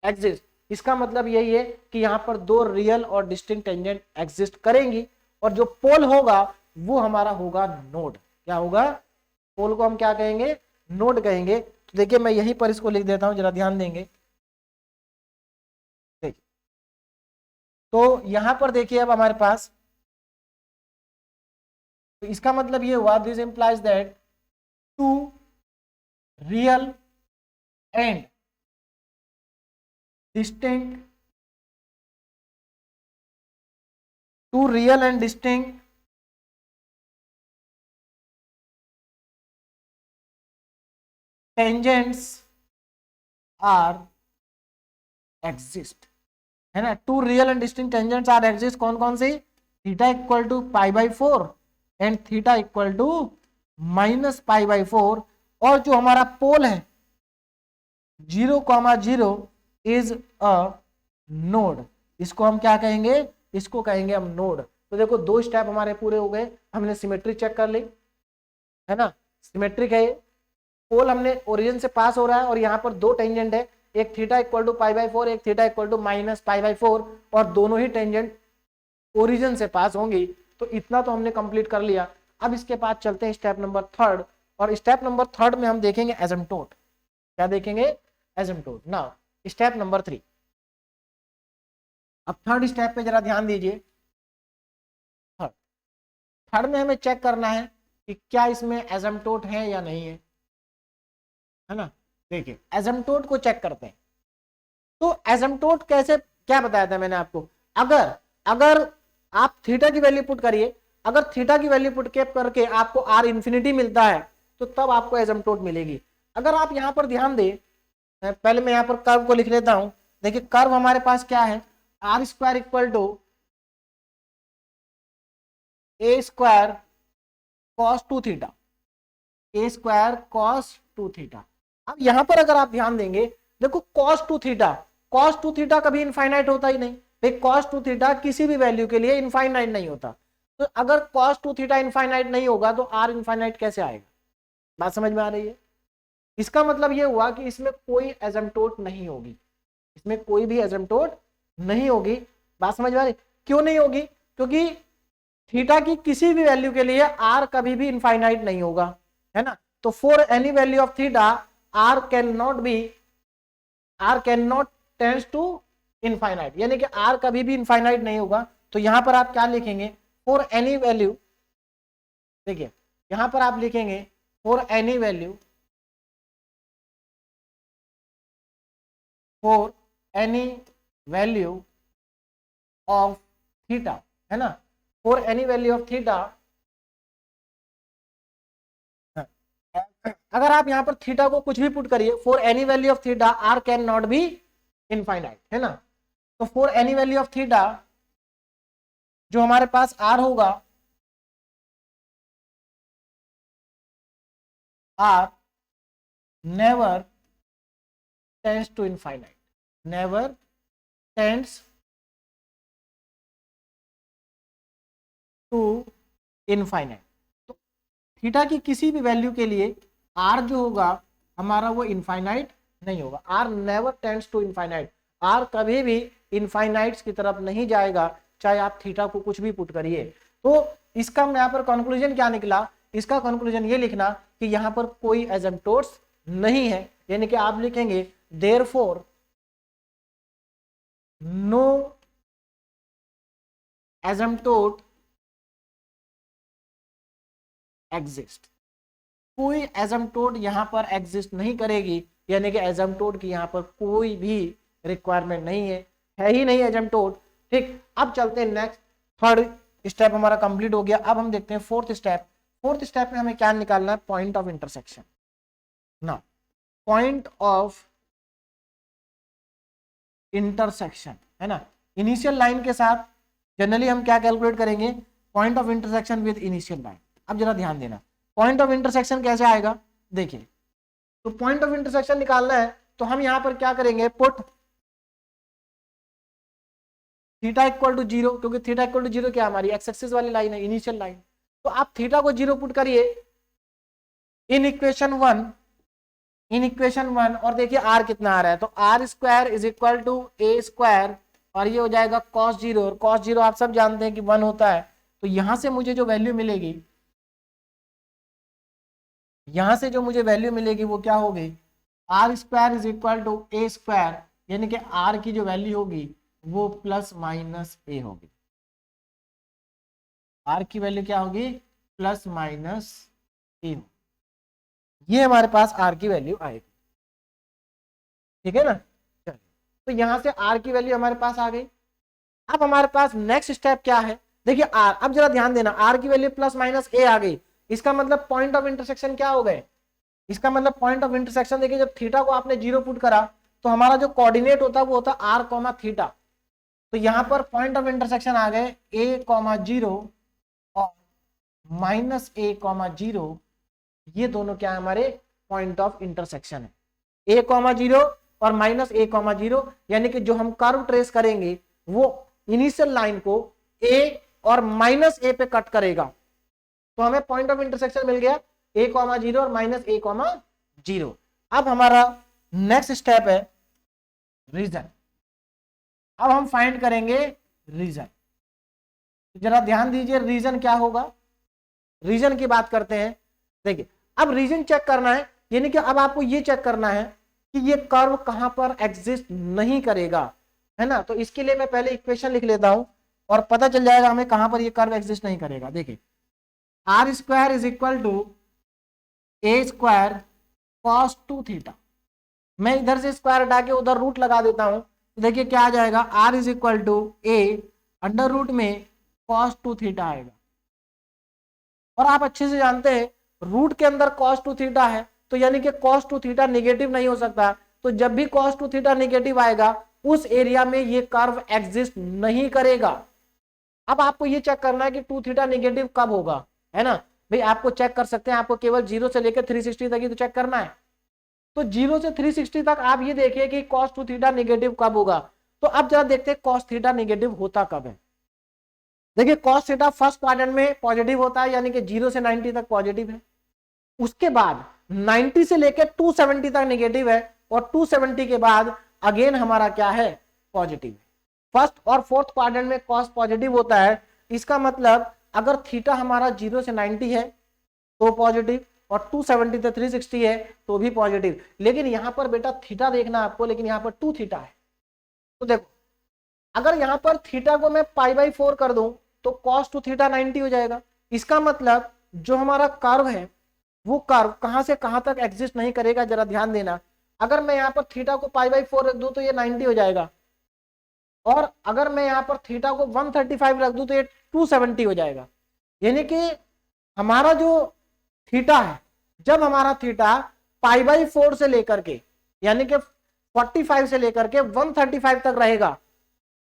exist. इसका मतलब यही है कि यहाँ पर दो रियल और डिस्टिंक्ट टेंजेंट एग्जिस्ट करेंगी, और जो पोल होगा वो हमारा होगा नोड। क्या होगा, पोल को हम क्या कहेंगे, नोड कहेंगे। तो देखिए मैं यहीं पर इसको लिख देता हूं, जरा ध्यान देंगे। देखिए तो यहां पर देखिए अब हमारे पास, तो इसका मतलब ये हुआ, this implies that two real and distinct, two real and distinct tangents are exist, है ना। Two real and distinct tangents are exist, कौन कौन सी, theta equal to pi by 4 and theta equal to minus pi by 4। और जो हमारा पोल है 0,0 is a node, इसको हम क्या कहेंगे, इसको कहेंगे हम नोड। तो देखो दो स्टेप हमारे पूरे हो गए, हमने सिमेट्री चेक कर ली, है ना, सिमेट्रिक है। पोल हमने ओरिजिन से पास हो रहा है, और यहाँ पर दो टेंजेंट है, एक theta equal to pi by 4, एक theta equal to minus pi by 4, और दोनों ही टेंजेंट ओरिजिन से पास होंगी। तो इतना तो हमने कंप्लीट कर लिया। अब इसके बाद चलते हैं स्टेप नंबर 3, और स्टेप नंबर 3 में हम देखेंगे एसिम्पटोट। क्या देखेंगे, एसिम्पटोट। नाउ स्टेप नंबर 3, अब थर्ड स्टेप पे जरा ध्यान दीजिए। थर्ड थर्ड में हमें चेक करना है कि क्या इसमें एसिम्पटोट है या नहीं है ना। देखिए एसिम्पटोट को चेक करते हैं। तो एसिम्पटोट कैसे, क्या बताया था मैंने आपको, अगर अगर आप थीटा की वैल्यू पुट करिए, अगर थीटा की वैल्यू पुट के करके आपको आर इंफिनिटी मिलता है तो तब आपको एसिम्पटोट मिलेगी। अगर आप यहां पर ध्यान दें, पहले मैं यहां पर कर्व को लिख लेता हूं। देखिए कर्व हमारे पास क्या है, R square equal to A square cos 2 theta, A square cos 2 theta. अब यहां पर अगर आप ध्यान देंगे, देखो cos 2 थीटा, cos 2 थीटा कभी इनफाइनाइट होता ही नहीं भाई, cos 2 थीटा किसी भी वैल्यू के लिए इनफाइनाइट नहीं होता। तो अगर cos 2 थीटा इनफाइनाइट नहीं होगा तो r इनफाइनाइट कैसे आएगा, बात समझ में आ रही है। इसका मतलब ये हुआ कि इसमें कोई एसिम्पटोट नहीं होगी, इसमें कोई भी एसिम्पटोट नहीं होगी। बात समझ में आ रही, क्यों नहीं होगी, क्योंकि थीटा की किसी भी वैल्यू के लिए r कभी भी इनफाइनाइट नहीं होगा, है ना। तो for any value of theta r can not tends to infinite, यानी कि r कभी भी इनफाइनाइट नहीं होगा। तो यहां पर आप क्या लिखेंगे, फॉर एनी वैल्यू, देखिए यहां पर आप लिखेंगे for any value, for any value of theta, है ना, for any value of theta. अगर आप यहां पर थीटा को कुछ भी पुट करिए, for any value of theta R can not be infinite, है ना। तो for any value of theta जो हमारे पास आर होगा, R never tends to infinite, never tends to infinite. तो थीटा की किसी भी वैल्यू के लिए आर जो होगा हमारा वो इनफाइनाइट नहीं होगा। R never tends to infinite, R कभी भी इनफाइनाइट्स की तरफ नहीं जाएगा, चाहे आप थीटा को कुछ भी पुट करिए। तो इसका यहाँ पर कंक्लूजन क्या निकला, इसका कंक्लूजन ये लिखना कि यहाँ पर कोई एसिम्पटोट्स नहीं है, यानी कि आप लिखेंगे देयरफॉर नो एसिम्पटोट एग्जिस्ट, कोई एसिम्पटोट यहाँ पर एग्जिस्ट नहीं करेगी, यानी कि एसिम्पटोट की यहाँ पर कोई भी रिक्वायरमेंट नहीं है ही नहीं एसिम्पटोट। ठीक, अब चलते हैं नेक्स्ट, थर्ड स्टेप हमारा कंप्लीट हो गया। अब हम देखते हैं फोर्थ स्टेप। फोर्थ स्टेप में हमें क्या निकालना है, पॉइंट ऑफ इंटरसेक्शन ना, पॉइंट ऑफ इंटरसेक्शन है ना। इनिशियल लाइन के साथ जनरली हम क्या कैलकुलेट करेंगे, point of intersection with initial line. अब जरा ध्यान देना, पॉइंट ऑफ इंटरसेक्शन कैसे आएगा, देखिए तो पॉइंट ऑफ इंटरसेक्शन निकालना है तो हम यहां पर क्या करेंगे, पुट थीटा इक्वल टू 0, क्योंकि थीटा इक्वल टू 0 क्या हमारी एक्स एक्सिस वाली लाइन है, इनिशियल लाइन। तो आप थीटा को 0 पुट करिए इन इक्वेशन 1, और देखिए आर कितना आ रहा है, तो R square is equal to A square, और ये हो जाएगा कॉस 0, और कॉस 0 आप सब जानते हैं कि 1 होता है। तो यहां से मुझे जो वैल्यू मिलेगी, यहां से जो मुझे वैल्यू मिलेगी वो क्या होगी, R square is equal to A square, यानी कि आर की जो वैल्यू होगी वो प्लस माइनस ए होगी। आर की वैल्यू क्या होगी, प्लस माइनस ए, ये हमारे पास आर की वैल्यू आएगी। ठीक है ना, चलिए तो यहां से आर की वैल्यू हमारे पास आ गई। अब हमारे पास नेक्स्ट स्टेप क्या है, देखिए आर, अब जरा ध्यान देना, आर की वैल्यू प्लस माइनस ए आ गई, इसका मतलब पॉइंट ऑफ इंटरसेक्शन क्या हो गए, इसका मतलब पॉइंट ऑफ इंटरसेक्शन देखिए जब थीटा को आपने 0 पुट करा तो हमारा जो कोऑर्डिनेट होता है वो होता आर कॉमा थीटा। तो यहां पर पॉइंट ऑफ इंटरसेक्शन आ गए ए कॉमा 0 और माइनस ए कॉमा 0, ये दोनों क्या है हमारे पॉइंट ऑफ इंटरसेक्शन है, ए कॉमा 0 और माइनस ए कॉमा 0, यानी कि जो हम कर्व ट्रेस करेंगे वो इनिशियल लाइन को ए और माइनस ए पे कट करेगा। तो हमें पॉइंट ऑफ इंटरसेक्शन मिल गया ए कॉमा 0 और माइनस ए कॉमा 0। अब हमारा नेक्स्ट स्टेप है रीजन। अब हम फाइंड करेंगे रीजन, जरा ध्यान दीजिए रीजन क्या होगा, रीजन की बात करते हैं। देखिए अब रीजन चेक करना है, यानी कि अब आपको ये चेक करना है कि ये कर्व कहां पर एग्जिस्ट नहीं करेगा, है ना। तो इसके लिए मैं पहले इक्वेशन लिख लेता हूं और पता चल जाएगा हमें कहां पर ये कर्व एग्जिस्ट नहीं करेगा। देखिए R square is equal to A square cos 2 theta, मैं इधर से स्क्वायर हटा के उधर रूट लगा देता हूं, तो देखिए क्या आ जाएगा, R is equal to A under root में कॉस 2 थीटा आएगा। और आप अच्छे से जानते हैं रूट के अंदर cos 2 थीटा है, तो यानी कि cos 2 थीटा निगेटिव नहीं हो सकता, तो जब भी cos 2 थीटा निगेटिव आएगा उस एरिया में ये कर्व एग्जिस्ट नहीं करेगा। अब आपको ये चेक करना है कि 2 थीटा निगेटिव कब होगा, है ना भाई, आपको चेक कर सकते हैं, आपको केवल 0 से लेकर 360 तक ही तो चेक करना है। तो 0 से 360 तक आप ये देखिए कि cos 2 थीटा निगेटिव कब होगा। तो अब जरा देखते हैं cos थीटा निगेटिव होता कब है। देखिए cos थीटा फर्स्ट क्वाड्रेंट में पॉजिटिव होता है, यानी कि 0 से 90 तक पॉजिटिव है, उसके बाद 90 से लेकर 270 तक नेगेटिव है, और 270 के बाद अगेन हमारा क्या है, पॉजिटिव। फर्स्ट और फोर्थ क्वाड्रेंट में cos पॉजिटिव होता है, इसका मतलब अगर थीटा हमारा 0 से 90 है तो पॉजिटिव, और 270 से 360 है तो भी पॉजिटिव। लेकिन यहां पर बेटा थीटा देखना आपको, लेकिन यहां पर 2 थीटा है। तो देखो अगर यहां पर थीटा को मैं π/4 कर दूं तो cos 2 थीटा 90 हो जाएगा। इसका मतलब जो हमारा कर्व है वो कर्व कहां से कहां तक एग्जिस्ट नहीं करेगा, जरा ध्यान देना। अगर मैं यहां पर थीटा को π/4 रख दूं तो ये 90 हो जाएगा, और अगर मैं यहां पर थीटा को 135 रख दूं तो ये 270 हो जाएगा। यानी कि हमारा जो थीटा है, जब हमारा थीटा π/4 से लेकर के यानी कि 45 से लेकर के 135 तक रहेगा,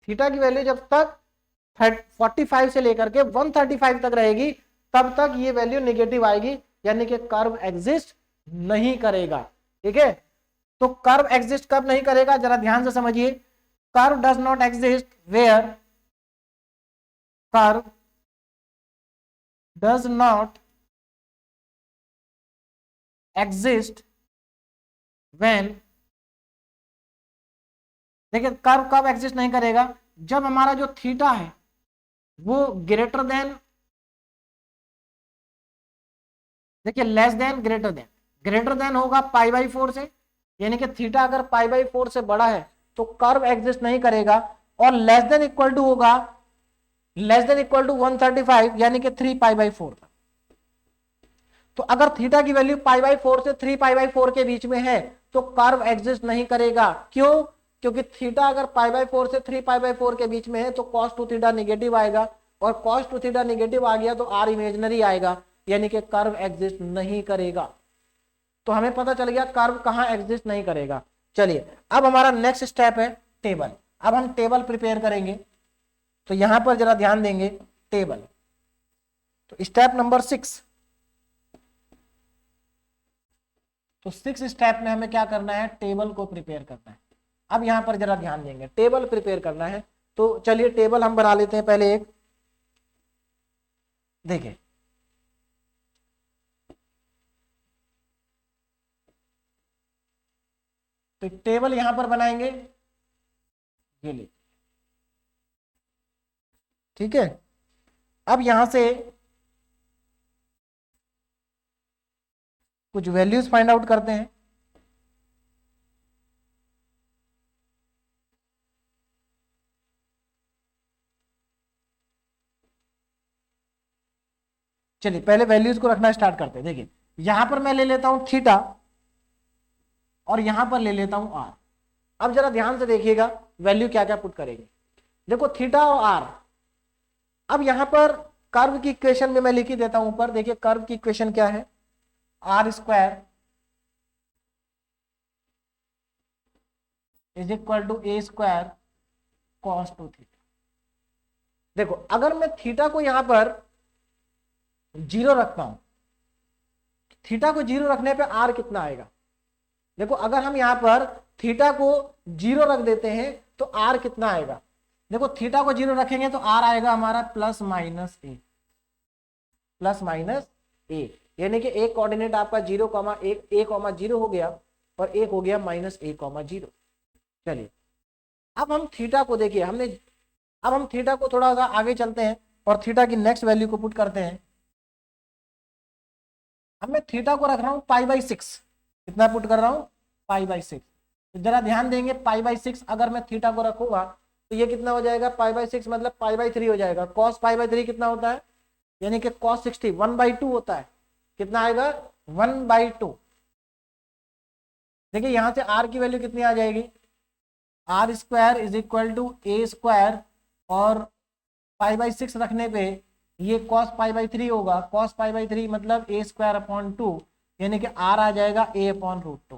थीटा की वैल्यू जब तक 45 से लेकर के 135 तक रहेगी तब तक ये वैल्यू नेगेटिव आएगी, यानी कि कर्व एग्जिस्ट नहीं करेगा। ठीक है, तो कर्व एग्जिस्ट कब नहीं करेगा, जरा ध्यान से समझिए। Curve does not exist where curve does not exist when, देखिए कर्व कब एग्जिस्ट नहीं करेगा, जब हमारा जो थीटा है वो ग्रेटर देन, देखिए लेस देन ग्रेटर देन होगा पाई बाई 4 से, यानी कि थीटा अगर पाई बाई 4 से बड़ा है तो कर्व एग्जिस्ट नहीं करेगा, और लेस देन इक्वल टू होगा, लेस देन इक्वल टू 135 यानी कि 3 पाई बाई 4। तो अगर थीटा की वैल्यू पाई बाई 4 से 3 पाई बाई 4 के बीच में है तो कर्व एग्जिस्ट नहीं करेगा। क्यों? क्योंकि थीटा अगर पाई बाई 4 से 3 पाई बाई 4 के बीच में है तो cos 2 थीटा निगेटिव आएगा, और cos 2 थीटा निगेटिव आ गया तो r इमेजिनरी आएगा, यानी कि कर्व एग्जिस्ट नहीं करेगा। तो हमें पता चल गया कर्व कहां एग्जिस्ट नहीं करेगा। चलिए अब हमारा नेक्स्ट स्टेप है टेबल। अब हम टेबल प्रिपेयर करेंगे, तो यहां पर जरा ध्यान देंगे टेबल। तो स्टेप नंबर 6, तो 6 स्टेप में हमें क्या करना है, टेबल को प्रिपेयर करना है। अब यहां पर जरा ध्यान देंगे, टेबल प्रिपेयर करना है, तो चलिए टेबल हम बना लेते हैं पहले एक। देखिए तो टेबल यहां पर बनाएंगे, ये लीजिए, ठीक है। अब यहां से कुछ वैल्यूज फाइंड आउट करते हैं। चलिए पहले वैल्यूज को रखना स्टार्ट करते हैं। देखिए यहां पर मैं ले लेता हूं थीटा और यहां पर ले लेता हूं आर। अब जरा ध्यान से देखिएगा वैल्यू क्या क्या पुट करेंगे। देखो थीटा और आर, अब यहां पर कर्व की इक्वेशन में मैं लिख ही देता हूं ऊपर। देखिए कर्व की इक्वेशन क्या है, R square is equal to A square cos 2 theta. देखो अगर मैं थीटा को यहां पर 0 रखता हूं, थीटा को 0 रखने पे आर कितना आएगा। देखो अगर हम यहां पर थीटा को 0 रख देते हैं तो आर कितना आएगा। देखो थीटा को 0 रखेंगे तो आर आएगा हमारा प्लस माइनस ए, प्लस माइनस ए, यानी कि एक कोऑर्डिनेट आपका 0,1 हो गया और एक हो गया -a,0। चलिए अब हम थीटा को देखिए, अब हम थीटा को थोड़ा सा आगे चलते हैं और थीटा की नेक्स्ट वैल्यू को पुट करते हैं। अब मैं थीटा को रख रहा हूं पाई बाई 6, कितना पुट कर रहा हूं, पाई बाई 6। तो जरा ध्यान देंगे पाई बाई 6 अगर मैं थीटा को रखूंगा तो ये कितना हो जाएगा, पाई बाई 6 मतलब पाई बाई 3 हो जाएगा। कॉस पाई बाई 3 कितना होता है, यानी कि कॉस 60 1/2 होता है। कितना आएगा, 1/2। देखिए यहां से आर की वैल्यू कितनी आ जाएगी, R square is equal to A square, और पाई बाई 6 रखने पे ये कॉस पाई बाई 3 होगा। कॉस पाई बाई 3 मतलब ए स्क्वायर अपॉन 2, यानी कि आर आ जाएगा ए अपॉन √2।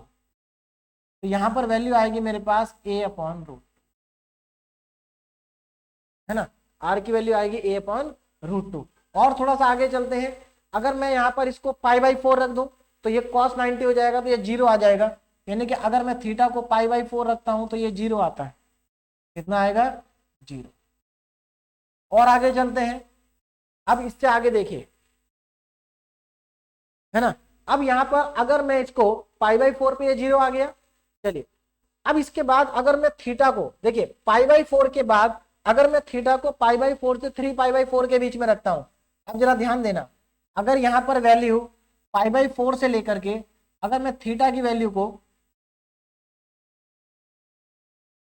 तो यहां पर वैल्यू आएगी मेरे पास ए अपॉन √2, है ना, आर की वैल्यू आएगी ए अपॉन √2। और थोड़ा सा आगे चलते हैं, अगर मैं यहाँ पर इसको पाई बाई 4 रख दूं तो ये cos 90 हो जाएगा, तो ये 0 आ जाएगा। यानी कि अगर मैं थीटा को पाई बाई 4 रखता हूं तो ये 0 आता है। कितना आएगा, 0। और आगे चलते हैं, अब इससे आगे देखिए, है ना। अब यहां पर अगर मैं इसको पाई बाई 4 पे ये 0 आ गया। चलिए अब इसके बाद अगर मैं थीटा को, देखिए पाई बाई 4 के बाद अगर मैं थीटा को पाई बाई 4 से 3 पाई बाई 4 के बीच में रखता हूं, अब जरा ध्यान देना, अगर यहां पर वैल्यू पाई बाई 4 से लेकर के अगर मैं थीटा की वैल्यू को,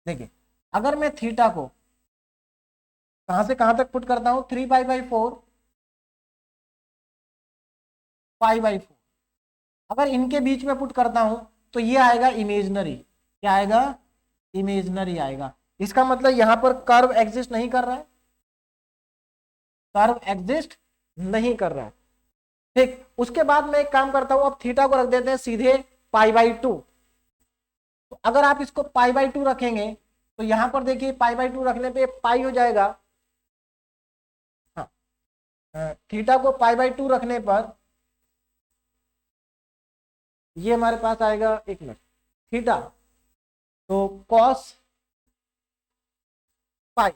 देखिए अगर मैं थीटा को कहां से कहां तक पुट करता हूं, 3 पाई बाई 4 पाई बाई 4, अगर इनके बीच में पुट करता हूं तो ये आएगा इमेजनरी। क्या आएगा, इमेजनरी आएगा। इसका मतलब यहां पर कर्व एग्जिस्ट नहीं कर रहा है, कर्व एग्जिस्ट नहीं कर रहा है। ठीक, उसके बाद मैं एक काम करता हूं, अब थीटा को रख देते हैं सीधे पाई बाई 2। तो अगर आप इसको पाई बाई 2 रखेंगे तो यहां पर देखिए पाई बाई 2 रखने पे पाई हो जाएगा। हाँ, थीटा को पाई बाई 2 रखने पर ये हमारे पास आएगा, एक मिनट, थीटा तो कॉस पाई,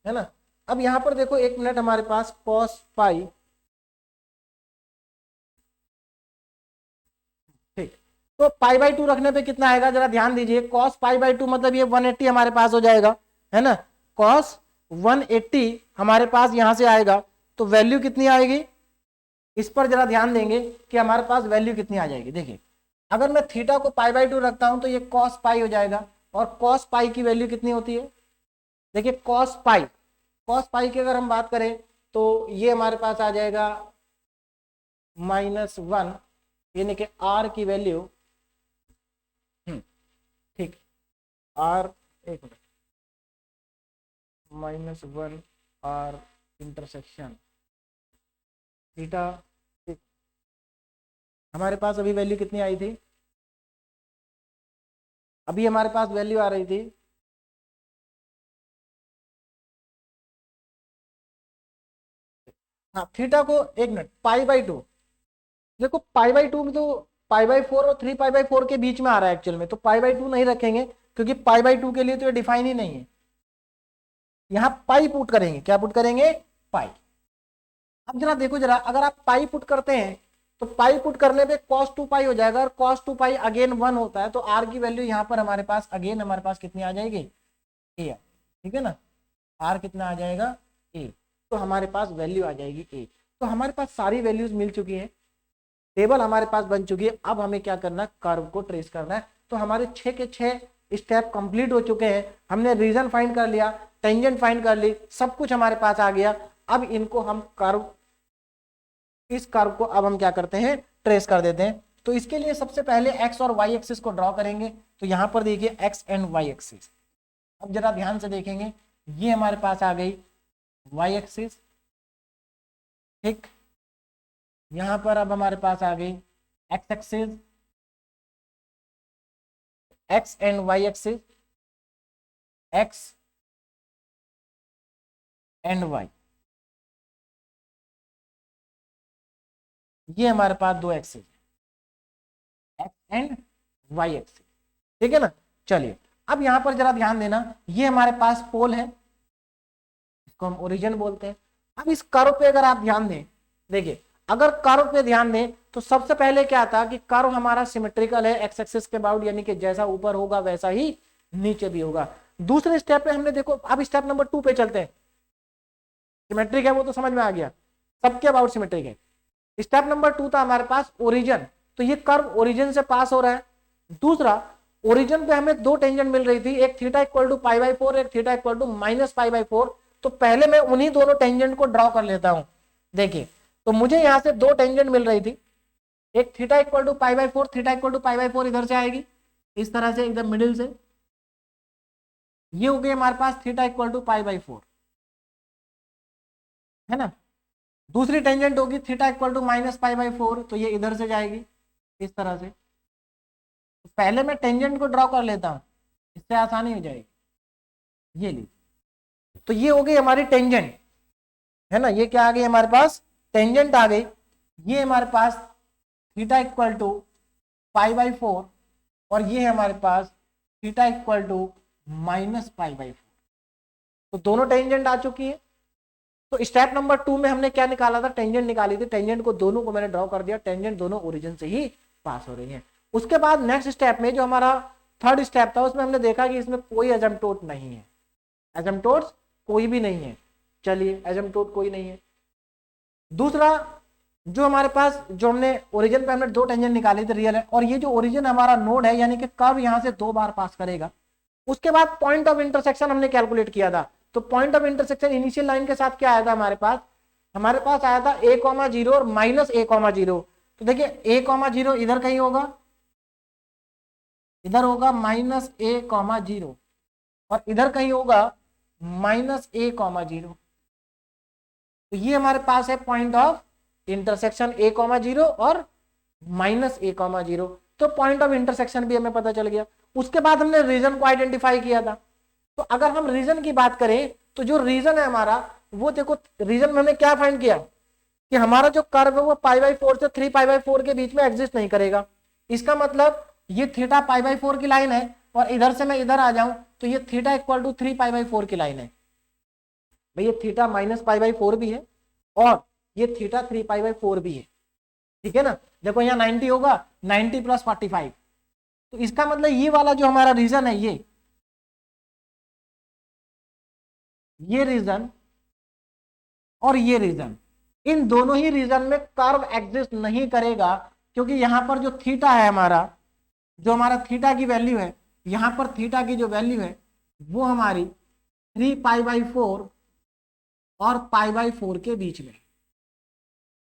है ना। अब यहां पर देखो एक मिनट, हमारे पास कॉस पाई, ठीक, तो पाई बाई 2 रखने पे कितना आएगा जरा ध्यान दीजिए। कॉस पाई बाई 2 मतलब ये 180 हमारे पास हो जाएगा, है ना। कॉस 180 हमारे पास यहां से आएगा, तो वैल्यू कितनी आएगी, इस पर जरा ध्यान देंगे कि हमारे पास वैल्यू कितनी आ जाएगी। देखिए अगर मैं थीटा को पाई बाई 2 रखता हूं तो ये कॉस पाई हो जाएगा, और कॉस पाई की वैल्यू कितनी होती है, देखिए कॉस पाई की अगर हम बात करें तो ये हमारे पास आ जाएगा -1, यानी कि आर की वैल्यू, ठीक, आर, एक मिनट, -1 आर इंटरसेक्शन थीटा, ठीक। हमारे पास अभी वैल्यू कितनी आई थी, अभी हमारे पास वैल्यू आ रही थी हाँ, थीटा को, एक मिनट, पाई बाई 2, देखो पाई बाई 2 में तो पाई बाई 4 और 3 पाई बाई 4 के बीच में आ रहा है एक्चुअल में, तो पाई बाई 2 नहीं रखेंगे क्योंकि पाई बाई 2 के लिए तो ये डिफाइन ही नहीं है। यहाँ पाई पुट करेंगे, क्या पुट करेंगे, पाई। अब जरा देखो जरा, अगर आप पाई पुट करते हैं तो पाई पुट करने पे cos 2 पाई हो जाएगा, और cos 2 पाई अगेन 1 होता है, तो आर की वैल्यू यहाँ पर हमारे पास अगेन हमारे पास कितनी आ जाएगी, ए, ठीक है ना। आर कितना आ जाएगा, ए, तो हमारे पास वैल्यू आ जाएगी ए। तो हमारे पास सारी वैल्यूज मिल चुकी है, टेबल हमारे पास बन चुकी है। अब हमें क्या करना है, कर्व को ट्रेस करना है। तो हमारे 6 के 6 स्टेप कंप्लीट हो चुके हैं। हमने रीजन फाइंड कर लिया, टेंजेंट फाइंड कर ली, सब कुछ हमारे पास आ गया। अब इनको हम कर्व, इस कर्व को अब हम क्या करते हैं, ट्रेस कर देते हैं। तो इसके लिए सबसे पहले एक्स और वाई एक्सिस को ड्रॉ करेंगे। तो यहां पर देखिए एक्स एंड वाई एक्सिस, अब जरा ध्यान से देखेंगे, ये हमारे पास आ गई वाई एक्सिस, ठीक। यहां पर अब हमारे पास आ गई X axis, X and Y axis, X and Y, ये हमारे पास दो axis, X and Y axis, ठीक है ना। चलिए अब यहां पर जरा ध्यान देना, ये हमारे पास पोल है, इसको हम ओरिजिन बोलते हैं। अब इस कर्व पे अगर आप ध्यान दें, देखिए अगर कर्व पे ध्यान दें तो सबसे पहले क्या था कि कर्व हमारा सिमेट्रिकल है एक्स एक्सिस के अबाउट, यानी कि जैसा ऊपर होगा वैसा ही नीचे भी होगा। दूसरे स्टेप पे हमने देखो, अब स्टेप नंबर 2 पे चलते हैं। सिमेट्रिक है वो तो समझ में आ गया, सबके अबाउट सिमेट्रिक है। स्टेप नंबर 2 था हमारे पास ओरिजिन, तो ये कर्व ओरिजिन से पास हो रहा है। दूसरा, ओरिजिन पे हमें दो टेंजेंट मिल रही थी, एक theta equal to pi by 4, एक theta equal to minus pi by 4। तो पहले मैं उन्हीं दोनों टेंजेंट को ड्रॉ कर लेता हूं। देखिए तो मुझे यहां से दो टेंजेंट मिल रही थी, एक theta equal to pi by 4, theta equal to pi by 4 इधर से आएगी इस तरह से एकदम मिडिल से, ये हो गई हमारे पास theta equal to pi by 4, है ना। दूसरी टेंजेंट होगी theta equal to minus pi by 4, तो ये इधर से जाएगी इस तरह से। तो पहले मैं टेंजेंट को ड्रॉ कर लेता हूं, इससे आसानी हो जाएगी। ये ली, तो ये हो गई हमारी टेंजेंट, है ना। ये क्या आ गई हमारे पास, टेंजेंट आ गई। ये हमारे पास theta equal to pi by 4, और ये है हमारे पास theta equal to minus pi by 4। तो दोनों टेंजेंट आ चुकी है। तो स्टेप नंबर 2 में हमने क्या निकाला था, टेंजेंट निकाली थी। टेंजेंट को दोनों को मैंने ड्रॉ कर दिया, टेंजेंट दोनों ओरिजिन से ही पास हो रही है। उसके बाद नेक्स्ट स्टेप में जो हमारा थर्ड स्टेप था, उसमें हमने देखा कि इसमें कोई एजम्प्टोट नहीं है, एजम्प्टोट कोई भी नहीं है। चलिए एजम्प्टोट कोई नहीं है। दूसरा, जो हमारे पास, जो हमने ओरिजिन पे हमने दो टेंजेंट निकाली थी रियल है, और ये जो ओरिजिन हमारा नोड है, यानी कि कर्व यहां से दो बार पास करेगा। उसके बाद पॉइंट ऑफ इंटरसेक्शन हमने कैलकुलेट किया था। तो point of intersection initial line के साथ क्या आया था हमारे पास आया था a,0 और -a,0। तो देखिए a,0 इधर कहीं होगा, इधर होगा -a,0, और इधर कहीं होगा -a,0। तो ये हमारे पास है पॉइंट ऑफ इंटरसेक्शन a,0 और -a,0। तो पॉइंट ऑफ इंटरसेक्शन भी हमें पता चल गया। उसके बाद हमने रीजन को आइडेंटिफाई किया था। तो अगर हम रीजन की बात करें तो जो रीजन है हमारा वो देखो, रीजन में हमने क्या फाइंड किया कि हमारा जो कर्व है वो π/4 से 3π/4 के बीच में एग्जिस्ट नहीं करेगा। इसका मतलब ये थीटा π/4 की लाइन है और इधर से मैं इधर आ जाऊं तो ये थीटा इक्वल टू 3π/4 की लाइन है। भाई ये थीटा -π/4 भी है और ये थीटा 3π/4 भी है, ठीक है ना। देखो यहाँ 90 होगा, 90 + 45, तो इसका मतलब ये वाला जो हमारा रीजन है ये रीजन और ये रीजन, इन दोनों ही रीजन में कर्व एग्जिस्ट नहीं करेगा, क्योंकि यहां पर जो थीटा है हमारा, जो हमारा थीटा की वैल्यू है, यहां पर थीटा की जो वैल्यू है वो हमारी 3π/4 और π/4 के बीच में।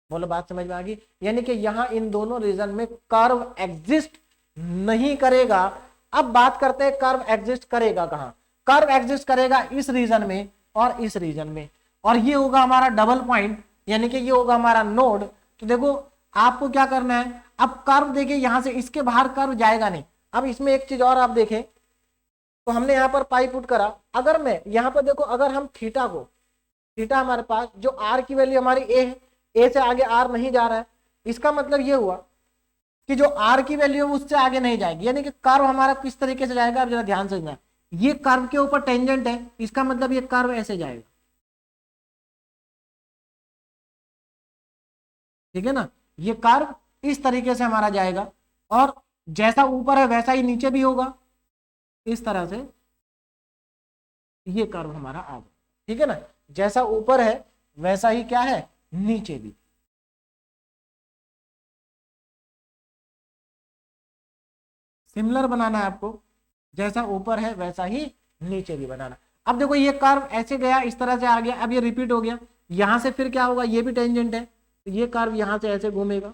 बोलो बात समझ में आ गई? यानी कि यहां इन दोनों रीजन में कर्व एग्जिस्ट नहीं करेगा। अब बात करते हैं कर्व एग्जिस्ट करेगा कहां। कर्व एग्जिस्ट करेगा इस रीजन में और इस रीजन में, और ये होगा हमारा डबल पॉइंट, यानी कि ये होगा हमारा नोड। तो देखो आपको क्या करना है, अब कर्व देखिए यहां से इसके बाहर कर्व जाएगा नहीं। अब इसमें एक चीज और आप देखें, तो हमने यहां पर पाई पुट करा, अगर मैं यहां पर देखो, अगर हम थीटा को, थीटा हमारे पास जो आर की वैल्यू हमारी ए है, ए से आगे आर नहीं जा रहा है, इसका मतलब ये हुआ कि जो आर की वैल्यू है उससे आगे नहीं जाएगी। यानी कि कर्व हमारा किस तरीके से जाएगा, अब जरा ध्यान से समझना। ये कर्व के ऊपर टेंजेंट है, इसका मतलब ये कर्व ऐसे जाएगा, ठीक है ना। ये कर्व इस तरीके से हमारा जाएगा और जैसा ऊपर है वैसा ही नीचे भी होगा, इस तरह से ये कर्व हमारा आ गया, ठीक है ना। जैसा ऊपर है वैसा ही क्या है, नीचे भी। सिमिलर बनाना है आपको, जैसा ऊपर है वैसा ही नीचे भी बनाना। अब देखो ये कर्व ऐसे गया, इस तरह से आ गया, अब ये रिपीट हो गया, यहां से फिर क्या होगा, ये भी टेंजेंट है, तो ये कर्व यहां से ऐसे घूमेगा।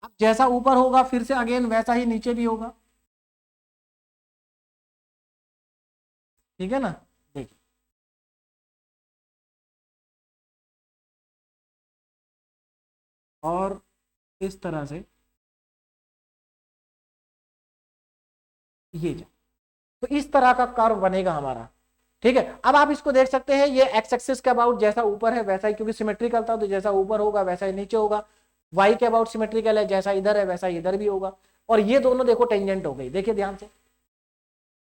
अब जैसा ऊपर होगा फिर से अगेन वैसा ही नीचे भी होगा, ठीक है ना। देखिए और इस तरह से ये जा, तो इस तरह का कर्व बनेगा हमारा, ठीक है। अब आप इसको देख सकते हैं, ये एक्स एक्सिस के अबाउट जैसा ऊपर है वैसा ही, क्योंकि सिमेट्रिकल था तो जैसा ऊपर होगा वैसा ही नीचे होगा। वाई के अबाउट सिमेट्रिकल है, जैसा इधर है वैसा इधर भी होगा। और ये दोनों देखो टेंजेंट हो गई, देखिए ध्यान से,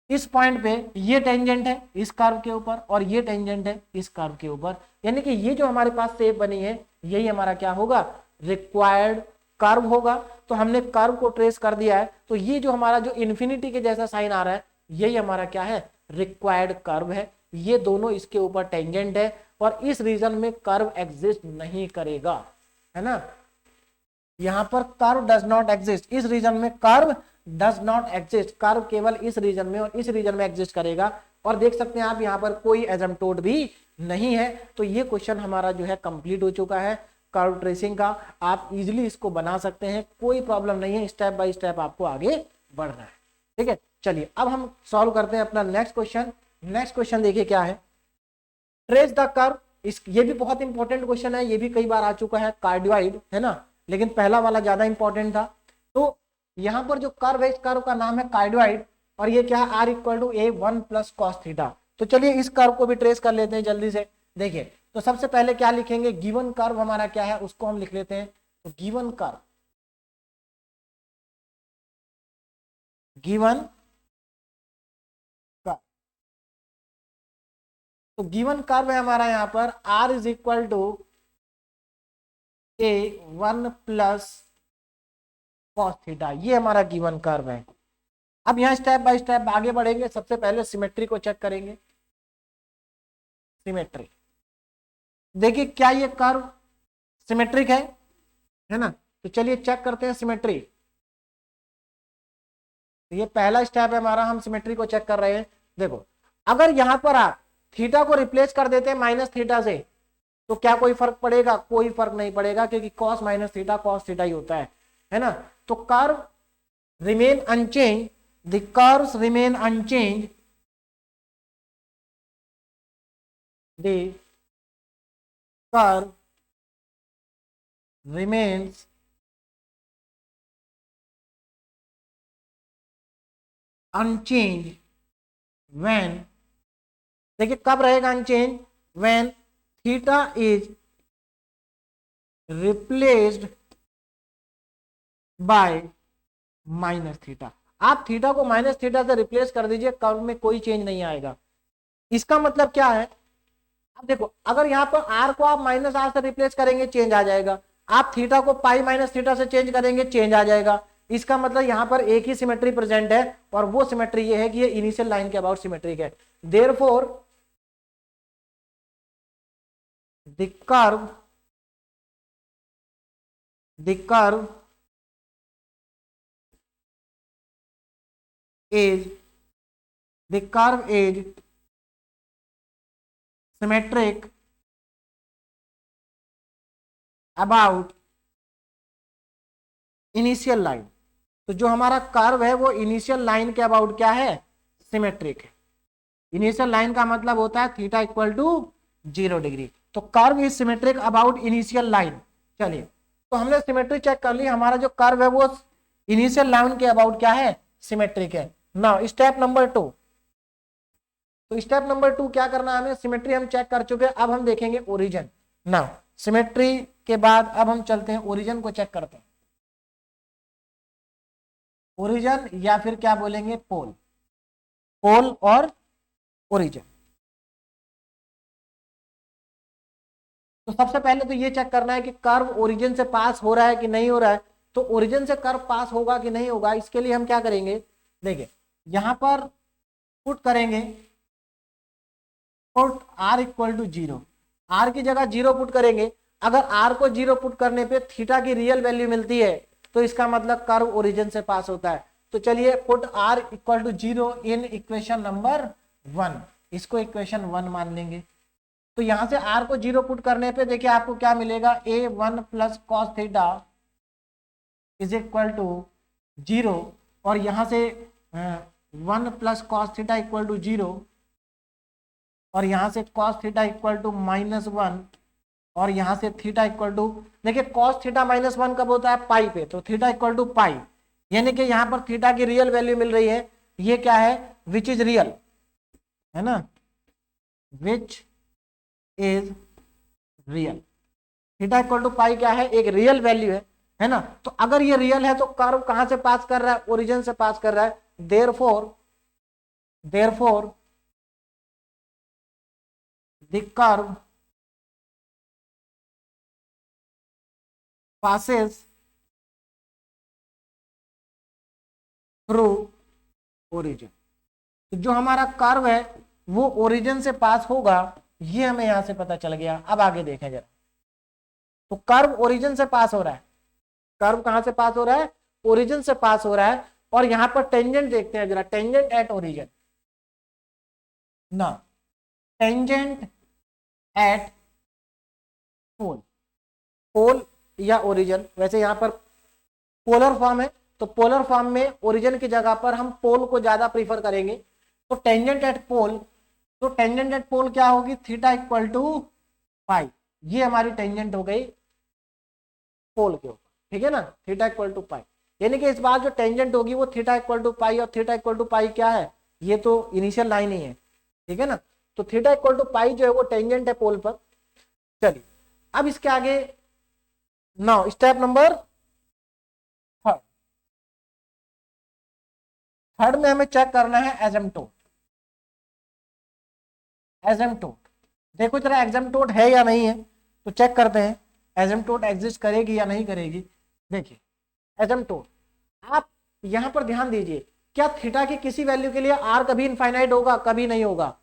इस पॉइंट पे ये टेंजेंट है इस कर्व के ऊपर और ये टेंजेंट है इस कर्व के ऊपर, यानी कि ये जो हमारे पास शेप बनी है यही हमारा क्या होगा, रिक्वायर्ड कर्व होगा। तो हमने कर्व को ट्रेस कर दिया है, तो ये जो हमारा जो इन्फिनिटी के जैसा साइन आ रहा है यही हमारा क्या है, रिक्वायर्ड कर्व है। ये दोनों इसके ऊपर टेंजेंट है और इस रीजन में कर्व एग्जिस्ट नहीं करेगा, है ना। यहां पर कर्व डज नॉट एग्जिस्ट, इस रीजन में curve does not exist, curve केवल इस रीजन में और इस रीजन में एग्जिस्ट करेगा। और देख सकते हैं आप यहाँ पर कोई एजम्प्टोड भी नहीं है। तो ये क्वेश्चन हमारा जो है कंप्लीट हो चुका है कर्व ट्रेसिंग का। आप इजिली इसको बना सकते हैं, कोई प्रॉब्लम नहीं है, स्टेप बाय स्टेप आपको आगे बढ़ना है, ठीक है। चलिए अब हम सॉल्व करते हैं अपना नेक्स्ट क्वेश्चन। नेक्स्ट क्वेश्चन देखिए क्या है, ट्रेस द कर्व। इस ये भी बहुत इंपॉर्टेंट क्वेश्चन है, ये भी कई बार आ चुका है, कार्डियोइड है ना, लेकिन पहला वाला ज्यादा इंपॉर्टेंट था। तो यहां पर जो कर्व है इस कर्व का नाम है कार्डियोइड और ये क्या है, are equal to A 1 plus cos theta. तो चलिए इस कर्व को भी ट्रेस कर लेते हैं जल्दी से। देखिए तो सबसे पहले क्या लिखेंगे, गिवन कर्व हमारा क्या है उसको हम लिख लेते हैं। तो गिवन कर्व, गिवन कर्व, तो गिवन कर्व है हमारा यहाँ पर R is equal to A 1 plus cos theta, ये हमारा गिवन कर्व है। अब यहाँ स्टेप बाय स्टेप आगे बढ़ेंगे। सबसे पहले सिमेट्री को चेक करेंगे। सिमेट्री, देखिए क्या ये कर्व सिमेट्रिक है ना। तो चलिए चेक करते हैं सिमेट्री। तो ये पहला स्टेप है हमारा, हम सिमेट्री को चेक कर रहे हैं। देखो अगर यहां पर आप थीटा को रिप्लेस कर देते हैं माइनस थीटा से, तो क्या कोई फर्क पड़ेगा, कोई फर्क नहीं पड़ेगा, क्योंकि cos minus theta cos theta ही होता है ना। तो curve remain unchanged, the curves remain unchanged, the curve remains unchanged when देखिए कब रहेगा unchange, when theta is replaced by minus theta. आप थीटा को माइनस थीटा से रिप्लेस कर दीजिए, कर्व में कोई चेंज नहीं आएगा। इसका मतलब क्या है, अब देखो अगर यहाँ पर आर को आप माइनस आर से रिप्लेस करेंगे चेंज आ जाएगा, आप थीटा को पाई माइनस थीटा से चेंज करेंगे चेंज आ जाएगा। इसका मतलब यहाँ पर एक ही सिमेट्री प्रेजेंट है, और वो सिमेट्री ये है कि ये इनिशियल लाइन के अबाउट सिमेट्रिक है। Therefore the curve is the curve is symmetric about initial line. तो जो हमारा कर्व है वो इनिशियल लाइन के अबाउट क्या है, सिमेट्रिक है। इनिशियल लाइन का मतलब होता है थीटा इक्वल टू 0 डिग्री। तो curve is symmetric about initial line. चलिए तो हमने सिमेट्री चेक कर ली, हमारा जो कर्व है वो इनिशियल लाइन के अबाउट क्या है, सिमेट्रिक है। Now step number 2। तो स्टेप नंबर 2 क्या करना है हमें, सिमेट्री हम चेक कर चुके हैं, अब हम देखेंगे ओरिजिन। नाउ सिमेट्री के बाद अब हम चलते हैं ओरिजिन को चेक करते हैं। ओरिजिन या फिर क्या बोलेंगे, पोल, पोल और ओरिजिन। तो सबसे पहले तो ये चेक करना है कि कर्व ओरिजिन से पास हो रहा है कि नहीं हो रहा है। तो ओरिजिन से कर्व पास होगा कि नहीं होगा, इसके लिए हम क्या करेंगे, देखिए यहां पर पुट करेंगे, put r equal to 0, r की जगह 0 पुट करेंगे। अगर r को 0 पुट करने पे थीटा की रियल वैल्यू मिलती है तो इसका मतलब कर्व ओरिजिन से पास होता है। तो चलिए put r equal to 0 in equation number 1, इसको इक्वेशन 1 मान लेंगे। तो यहां से r को 0 पुट करने पे देखिए आपको क्या मिलेगा, a1 plus cos theta is equal to 0, और यहां से 1 plus cos theta equal to 0, और यहां से कॉस थीटा इक्वल टू -1, और यहां से थीटा इक्वल टू, देखिए कॉस थीटा -1 कब होता है, पाई पे, तो थीटा इक्वल टू पाई, यानी कि यहां पर थीटा की रियल वैल्यू मिल रही है। ये क्या है, विच इज रियल, है ना, which is real. Theta equal to pi क्या है, एक रियल वैल्यू है ना। तो अगर ये रियल है तो कर्व कहां से पास कर रहा है, ओरिजिन से पास कर रहा है। Therefore the curve passes through origin. तो जो हमारा कर्व है वो ओरिजिन से पास होगा, ये हमें यहां से पता चल गया। अब आगे देखें जरा, तो कर्व ओरिजिन से पास हो रहा है, कर्व कहां से पास हो रहा है, ओरिजिन से पास हो रहा है। और यहां पर टेंजेंट देखते हैं जरा, टेंजेंट एट ओरिजिन ना, टेंजेंट एट पोल, पोल या ओरिजिन। वैसे यहां पर पोलर फॉर्म है, तो पोलर फॉर्म में ओरिजिन की जगह पर हम पोल को ज्यादा प्रीफर करेंगे। तो टेंजेंट एट पोल, तो टेंजेंट एट पोल क्या होगी, थीटा इक्वल टू पाई। ये हमारी टेंजेंट हो गई पोल के ऊपर, ठीक है ना, थीटा इक्वल टू पाई। यानी कि इस बार जो टेंजेंट होगी वो थीटा इक्वल टू पाई, और थीटा इक्वल टू पाई क्या है, ये तो इनिशियल लाइन ही है, ठीक है ना। तो थीटा इक्वल टू पाई जो है वो टेंजेंट है पोल पर। चलिए अब इसके आगे, नाउ स्टेप नंबर थर्ड में हमें चेक करना है एसिम्पटोट। एसिम्पटोट देखो जरा एसिम्पटोट है या नहीं है, तो चेक करते हैं एसिम्पटोट एग्जिस्ट करेगी या नहीं करेगी। देखिए एसिम्पटोट, आप यहां पर ध्यान दीजिए, क्या थीटा की किसी वैल्यू के लिए आर कभी इनफाइनाइट होगा, कभी नहीं होगा,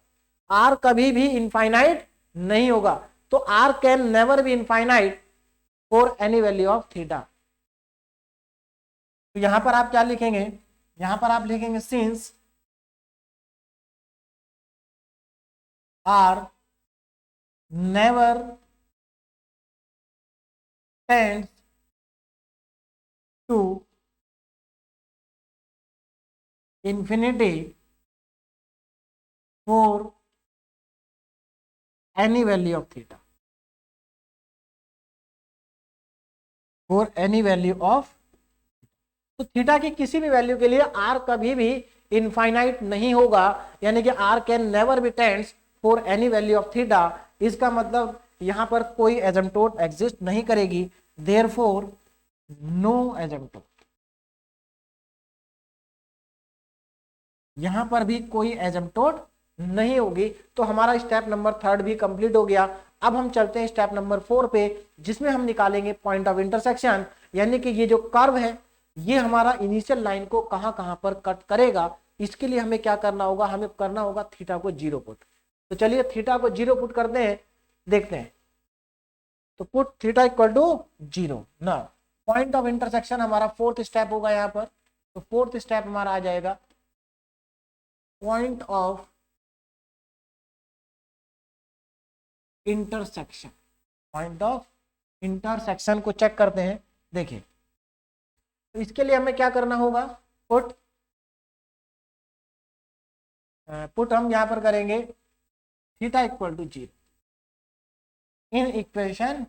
आर कभी भी इनफाइनाइट नहीं होगा। तो R can never be infinite for any value of theta. तो यहां पर आप क्या लिखेंगे, यहां पर आप लिखेंगे since R never tends to infinity for any value of theta, for any value of. तो थीटा की किसी भी वैल्यू के लिए आर कभी भी इनफाइनाइट नहीं होगा, यानी कि R can never be tends for any value of theta, इसका मतलब यहां पर कोई एसिम्पटोट एग्जिस्ट नहीं करेगी, देयरफॉर नो एसिम्पटोट, यहां पर भी कोई एसिम्पटोट नहीं होगी। तो हमारा स्टेप नंबर 3 भी कंप्लीट हो गया। अब हम चलते हैं स्टेप नंबर 4 पे, जिसमें हम निकालेंगे पॉइंट ऑफ इंटरसेक्शन, यानी कि ये जो कर्व है ये हमारा इनिशियल लाइन को कहां कहां पर कट करेगा। इसके लिए हमें क्या करना होगा, हमें करना होगा थीटा को 0 पुट। तो चलिए थीटा को 0 पुट करते हैं, देखते हैं। तो पुट थीटा इक्वल टू 0 ना, पॉइंट ऑफ इंटरसेक्शन हमारा 4th स्टेप होगा यहाँ पर। तो 4th स्टेप हमारा आ जाएगा point of intersection. Point of intersection को चेक करते हैं, देखिए। तो इसके लिए हमें क्या करना होगा, पुट पुट हम यहां पर करेंगे theta equal to 0 in equation.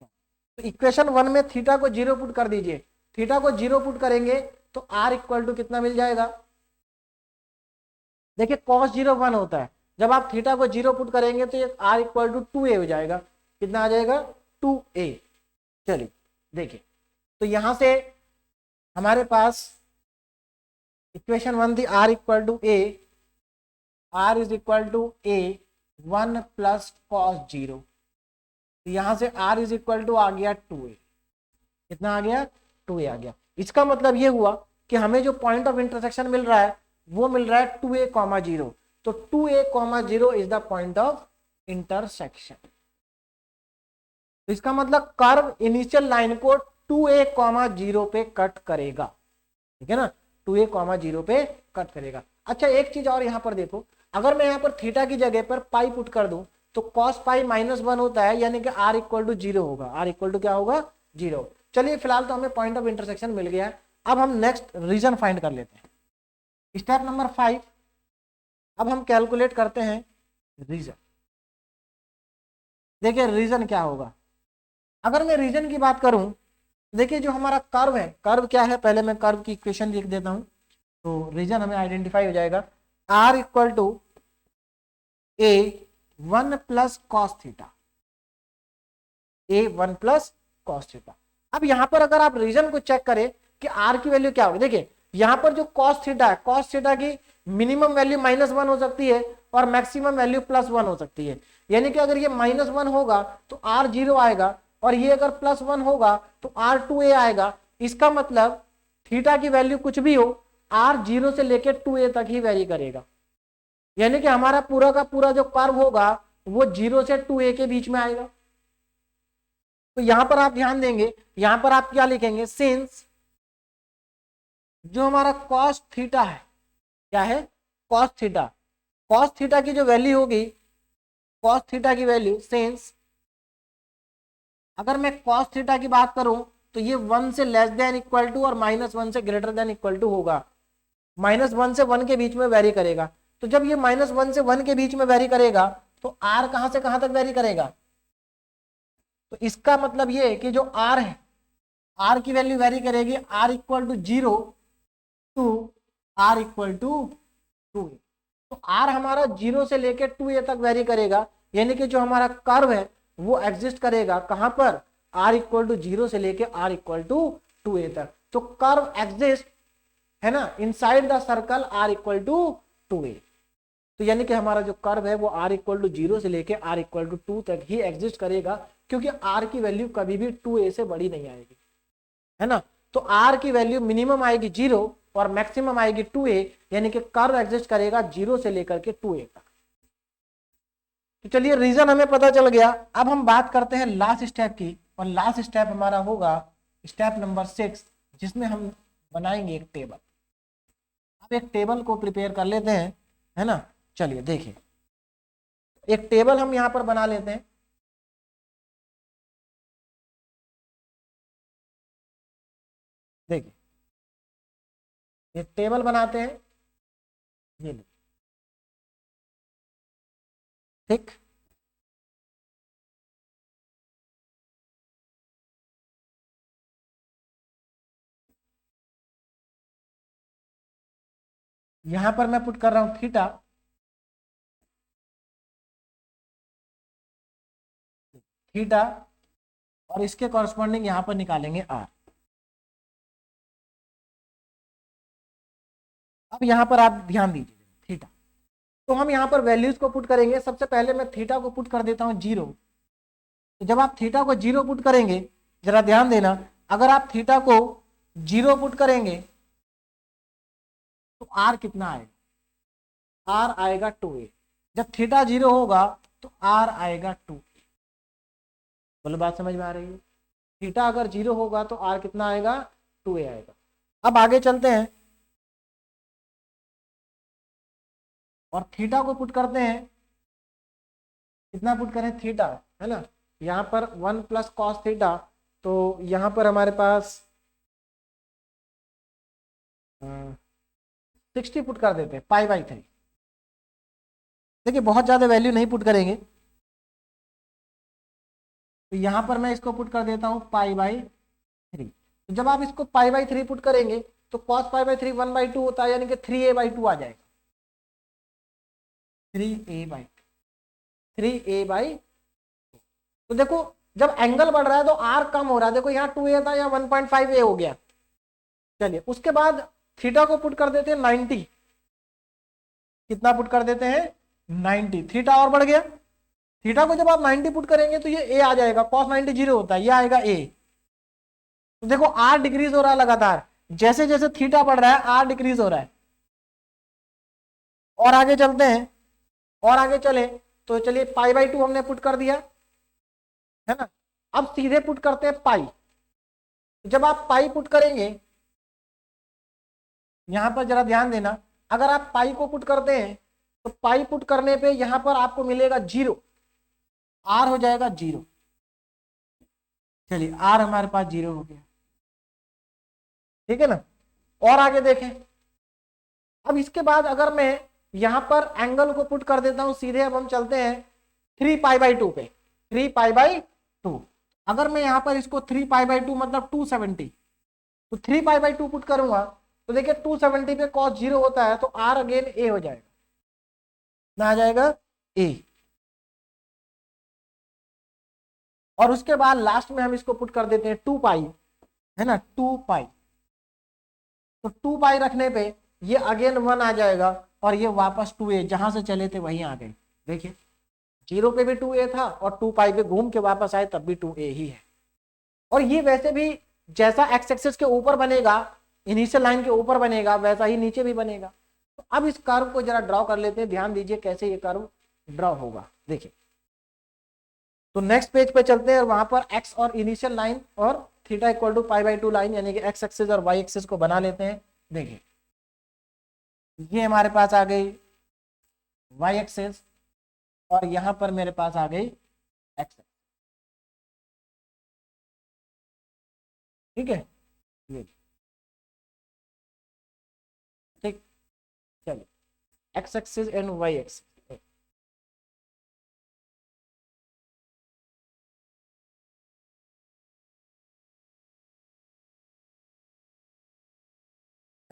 तो इक्वेशन 1 में थीटा को 0 पुट कर दीजिए। थीटा को 0 पुट करेंगे तो आर इक्वल टू कितना मिल जाएगा, देखिए cos 0 1 होता है, जब आप थीटा को 0 पुट करेंगे तो ये आर इक्वल टू 2a हो जाएगा। कितना आ जाएगा, 2a। चलिए देखिए, तो यहां से हमारे पास इक्वेशन 1 थी R equal to A, R is equal to A 1 plus cos 0। यहां से r इज इक्वल टू आ गया 2a। कितना आ गया, 2a आ गया। इसका मतलब ये हुआ कि हमें जो पॉइंट ऑफ इंटरसेक्शन मिल रहा है वो मिल रहा है 2a, 0। तो 2a, 0 is the point of intersection. तो इसका मतलब कर्व इनिशियल लाइन को 2a, 0 पे कट करेगा, ठीक है ना, 2a, 0 पे कट करेगा। अच्छा एक चीज और यहां पर देखो, अगर मैं यहां पर थीटा की जगह पर पाई पुट कर दूं तो cos पाई -1 होता है, यानी कि r इक्वल टू 0 होगा। r इक्वल टू क्या होगा, 0। चलिए फिलहाल तो हमें पॉइंट ऑफ इंटरसेक्शन मिल गया है। अब हम नेक्स्ट रीजन फाइंड कर लेते हैं, स्टेप नंबर 5। अब हम कैलकुलेट करते हैं रीजन। देखिए रीजन क्या होगा, अगर मैं रीजन की बात करूं, देखिए जो हमारा कर्व है, कर्व क्या है, पहले मैं कर्व की इक्वेशन लिख देता हूं तो रीजन हमें आइडेंटिफाई हो जाएगा। r equal to a 1 plus cos theta, a 1 plus cos theta. अब यहां पर अगर आप रीजन को चेक करें कि r की वैल्यू क्या होगी, देखिए यहां पर जो कॉस थीटा है, कॉस थीटा की मिनिमम वैल्यू -1 हो सकती है और मैक्सिमम वैल्यू +1 हो सकती है। यानी कि अगर ये -1 होगा तो r 0 आएगा, और ये अगर +1 होगा तो r 2a आएगा। इसका मतलब थीटा की वैल्यू कुछ भी हो, r 0 से लेकर 2a तक ही वेरी करेगा। यानी कि हमारा पूरा का पूरा जो कर्व होगा वो 0 से 2a के बीच में आएगा। तो यहां पर आप ध्यान देंगे, यहां पर आप क्या लिखेंगे, सिंस जो हमारा cos थीटा है, क्या है, cos थीटा, cos थीटा की जो वैल्यू होगी, cos थीटा की वैल्यू सिंस, अगर मैं cos थीटा की बात करूं तो ये 1 से लेस देन इक्वल टू और -1 से ग्रेटर देन इक्वल टू होगा। -1 से 1 के बीच में वेरी करेगा। तो जब ये -1 से 1 के बीच में वेरी करेगा तो r कहां से कहां तक वेरी करेगा, तो इसका मतलब ये है कि जो r है, r की वैल्यू वेरी करेगी r equal to 0 to r equal to 2a। तो r हमारा 0 से लेकर 2a तक वेरी करेगा, यानी कि जो हमारा कर्व है वो एग्जिस्ट करेगा कहां पर, r इक्वल टू 0 से लेकर r इक्वल टू 2a तक। तो कर्व एग्जिस्ट है ना inside the circle r equal to 2a। तो यानी कि हमारा जो कर्व है वो r इक्वल टू 0 से लेके r इक्वल टू 2 तक ही एग्जिस्ट करेगा, क्योंकि r की वैल्यू कभी भी 2a से बड़ी नहीं आएगी, है ना। तो r की वैल्यू मिनिमम आएगी 0 और मैक्सिमम आएगी 2a, यानी कि कर्व एग्जिस्ट करेगा 0 से लेकर के 2a तक। तो चलिए रीजन हमें पता चल गया। अब हम बात करते हैं लास्ट स्टेप की, और लास्ट स्टेप हमारा होगा स्टेप नंबर 6, जिसमें हम बनाएंगे एक टेबल। अब एक टेबल को प्रिपेयर कर लेते हैं, है ना। चलिए देखिए, एक टेबल हम यहां पर बना लेते हैं। देखिए एक टेबल बनाते हैं, ये लो, ठीक। यहां पर मैं पुट कर रहा हूं थीटा, थीटा और इसके कॉरस्पॉन्डिंग यहां पर निकालेंगे आर। अब यहां पर आप ध्यान दीजिए थीटा, तो हम यहां पर वैल्यूज को पुट करेंगे। सबसे पहले मैं थीटा को पुट कर देता हूं 0। तो जब आप थीटा को 0 पुट करेंगे, जरा ध्यान देना, अगर आप थीटा को 0 पुट करेंगे तो आर कितना आएगा, आर आएगा 2a। जब थीटा 0 होगा तो आर आएगा 2। बोलो बात समझ में आ रही है? थीटा अगर 0 होगा तो आर कितना आएगा, 2a आएगा। अब आगे चलते हैं और थीटा को पुट करते हैं। कितना पुट करें, थीटा है ना, यहाँ पर 1 प्लस कॉस थीटा, तो यहाँ पर हमारे पास 60 पुट कर देते हैं π/3। देखिए बहुत ज्यादा वैल्यू नहीं पुट करेंगे, तो यहाँ पर मैं इसको पुट कर देता हूँ π/3। तो जब आप इसको π/3 पुट करेंगे तो cos π/3 1/2 होता है, यानी कि 3a/2 आ जाएगा। 3a/2। तो देखो जब एंगल बढ़ रहा है तो आर कम हो रहा है। देखो यहाँ 2a था, यहाँ 1.5a हो गया। चलिए उसके बाद थीटा को पुट कर देते हैं 90। कितना पुट कर देते हैं, 90। थीटा और बढ़ गया। थीटा को जब आप 90 पुट करेंगे तो ये a आ जाएगा। cos 90 0 होता है, ये आएगा a। तो देखो r डिक्रीज हो रहा है लगातार, जैसे जैसे थीटा बढ़ रहा है r डिक्रीज हो रहा है। और आगे चलते हैं, और आगे चले तो चलिए π/2 हमने पुट कर दिया है ना। अब सीधे पुट करते हैं पाई। जब आप पाई पुट करेंगे, यहां पर जरा ध्यान देना, अगर आप पाई को पुट करते हैं तो पाई पुट करने पे यहां पर आपको मिलेगा 0, आर हो जाएगा 0। चलिए आर हमारे पास 0 हो गया, ठीक है ना। और आगे देखें, अब इसके बाद अगर मैं यहां पर एंगल को पुट कर देता हूं सीधे, अब हम चलते हैं 3π/2 पे। 3π/2, अगर मैं यहां पर इसको 3π/2 मतलब 270, तो 3π/2 पुट करूंगा तो देखिए 270 पे cos 0 होता है, तो आर अगेन a हो जाएगा, ना आ जाएगा a। और उसके बाद लास्ट में हम इसको पुट कर देते हैं 2π, है ना, 2π। तो 2π रखने पे ये अगेन 1 आ जाएगा और ये वापस 2a, जहां से चले थे वहीं आ गए। देखिए 0 पे भी 2a था और 2π पे घूम के वापस आए तब भी 2a ही है। और ये वैसे भी जैसा एक्स एक्सिस के ऊपर बनेगा, इनिशियल लाइन के ऊपर बनेगा, वैसा ही नीचे भी बनेगा। तो अब इस कर्व को जरा ड्रॉ कर लेते हैं। ध्यान दीजिए कैसे ये कर्व ड्रॉ होगा। देखिए तो नेक्स्ट पेज पे चलते हैं और वहां पर एक्स और इनिशियल लाइन और थीटा इक्वल टू π/2 लाइन, यानी कि एक्स एक्सिस और वाई एक्सिस को बना लेते हैं। देखिए ये हमारे पास आ गई वाई एक्सिस और यहां पर मेरे पास आ गई एक्स, ठीक है ये, ठीक। चलिए X axis and Y axis,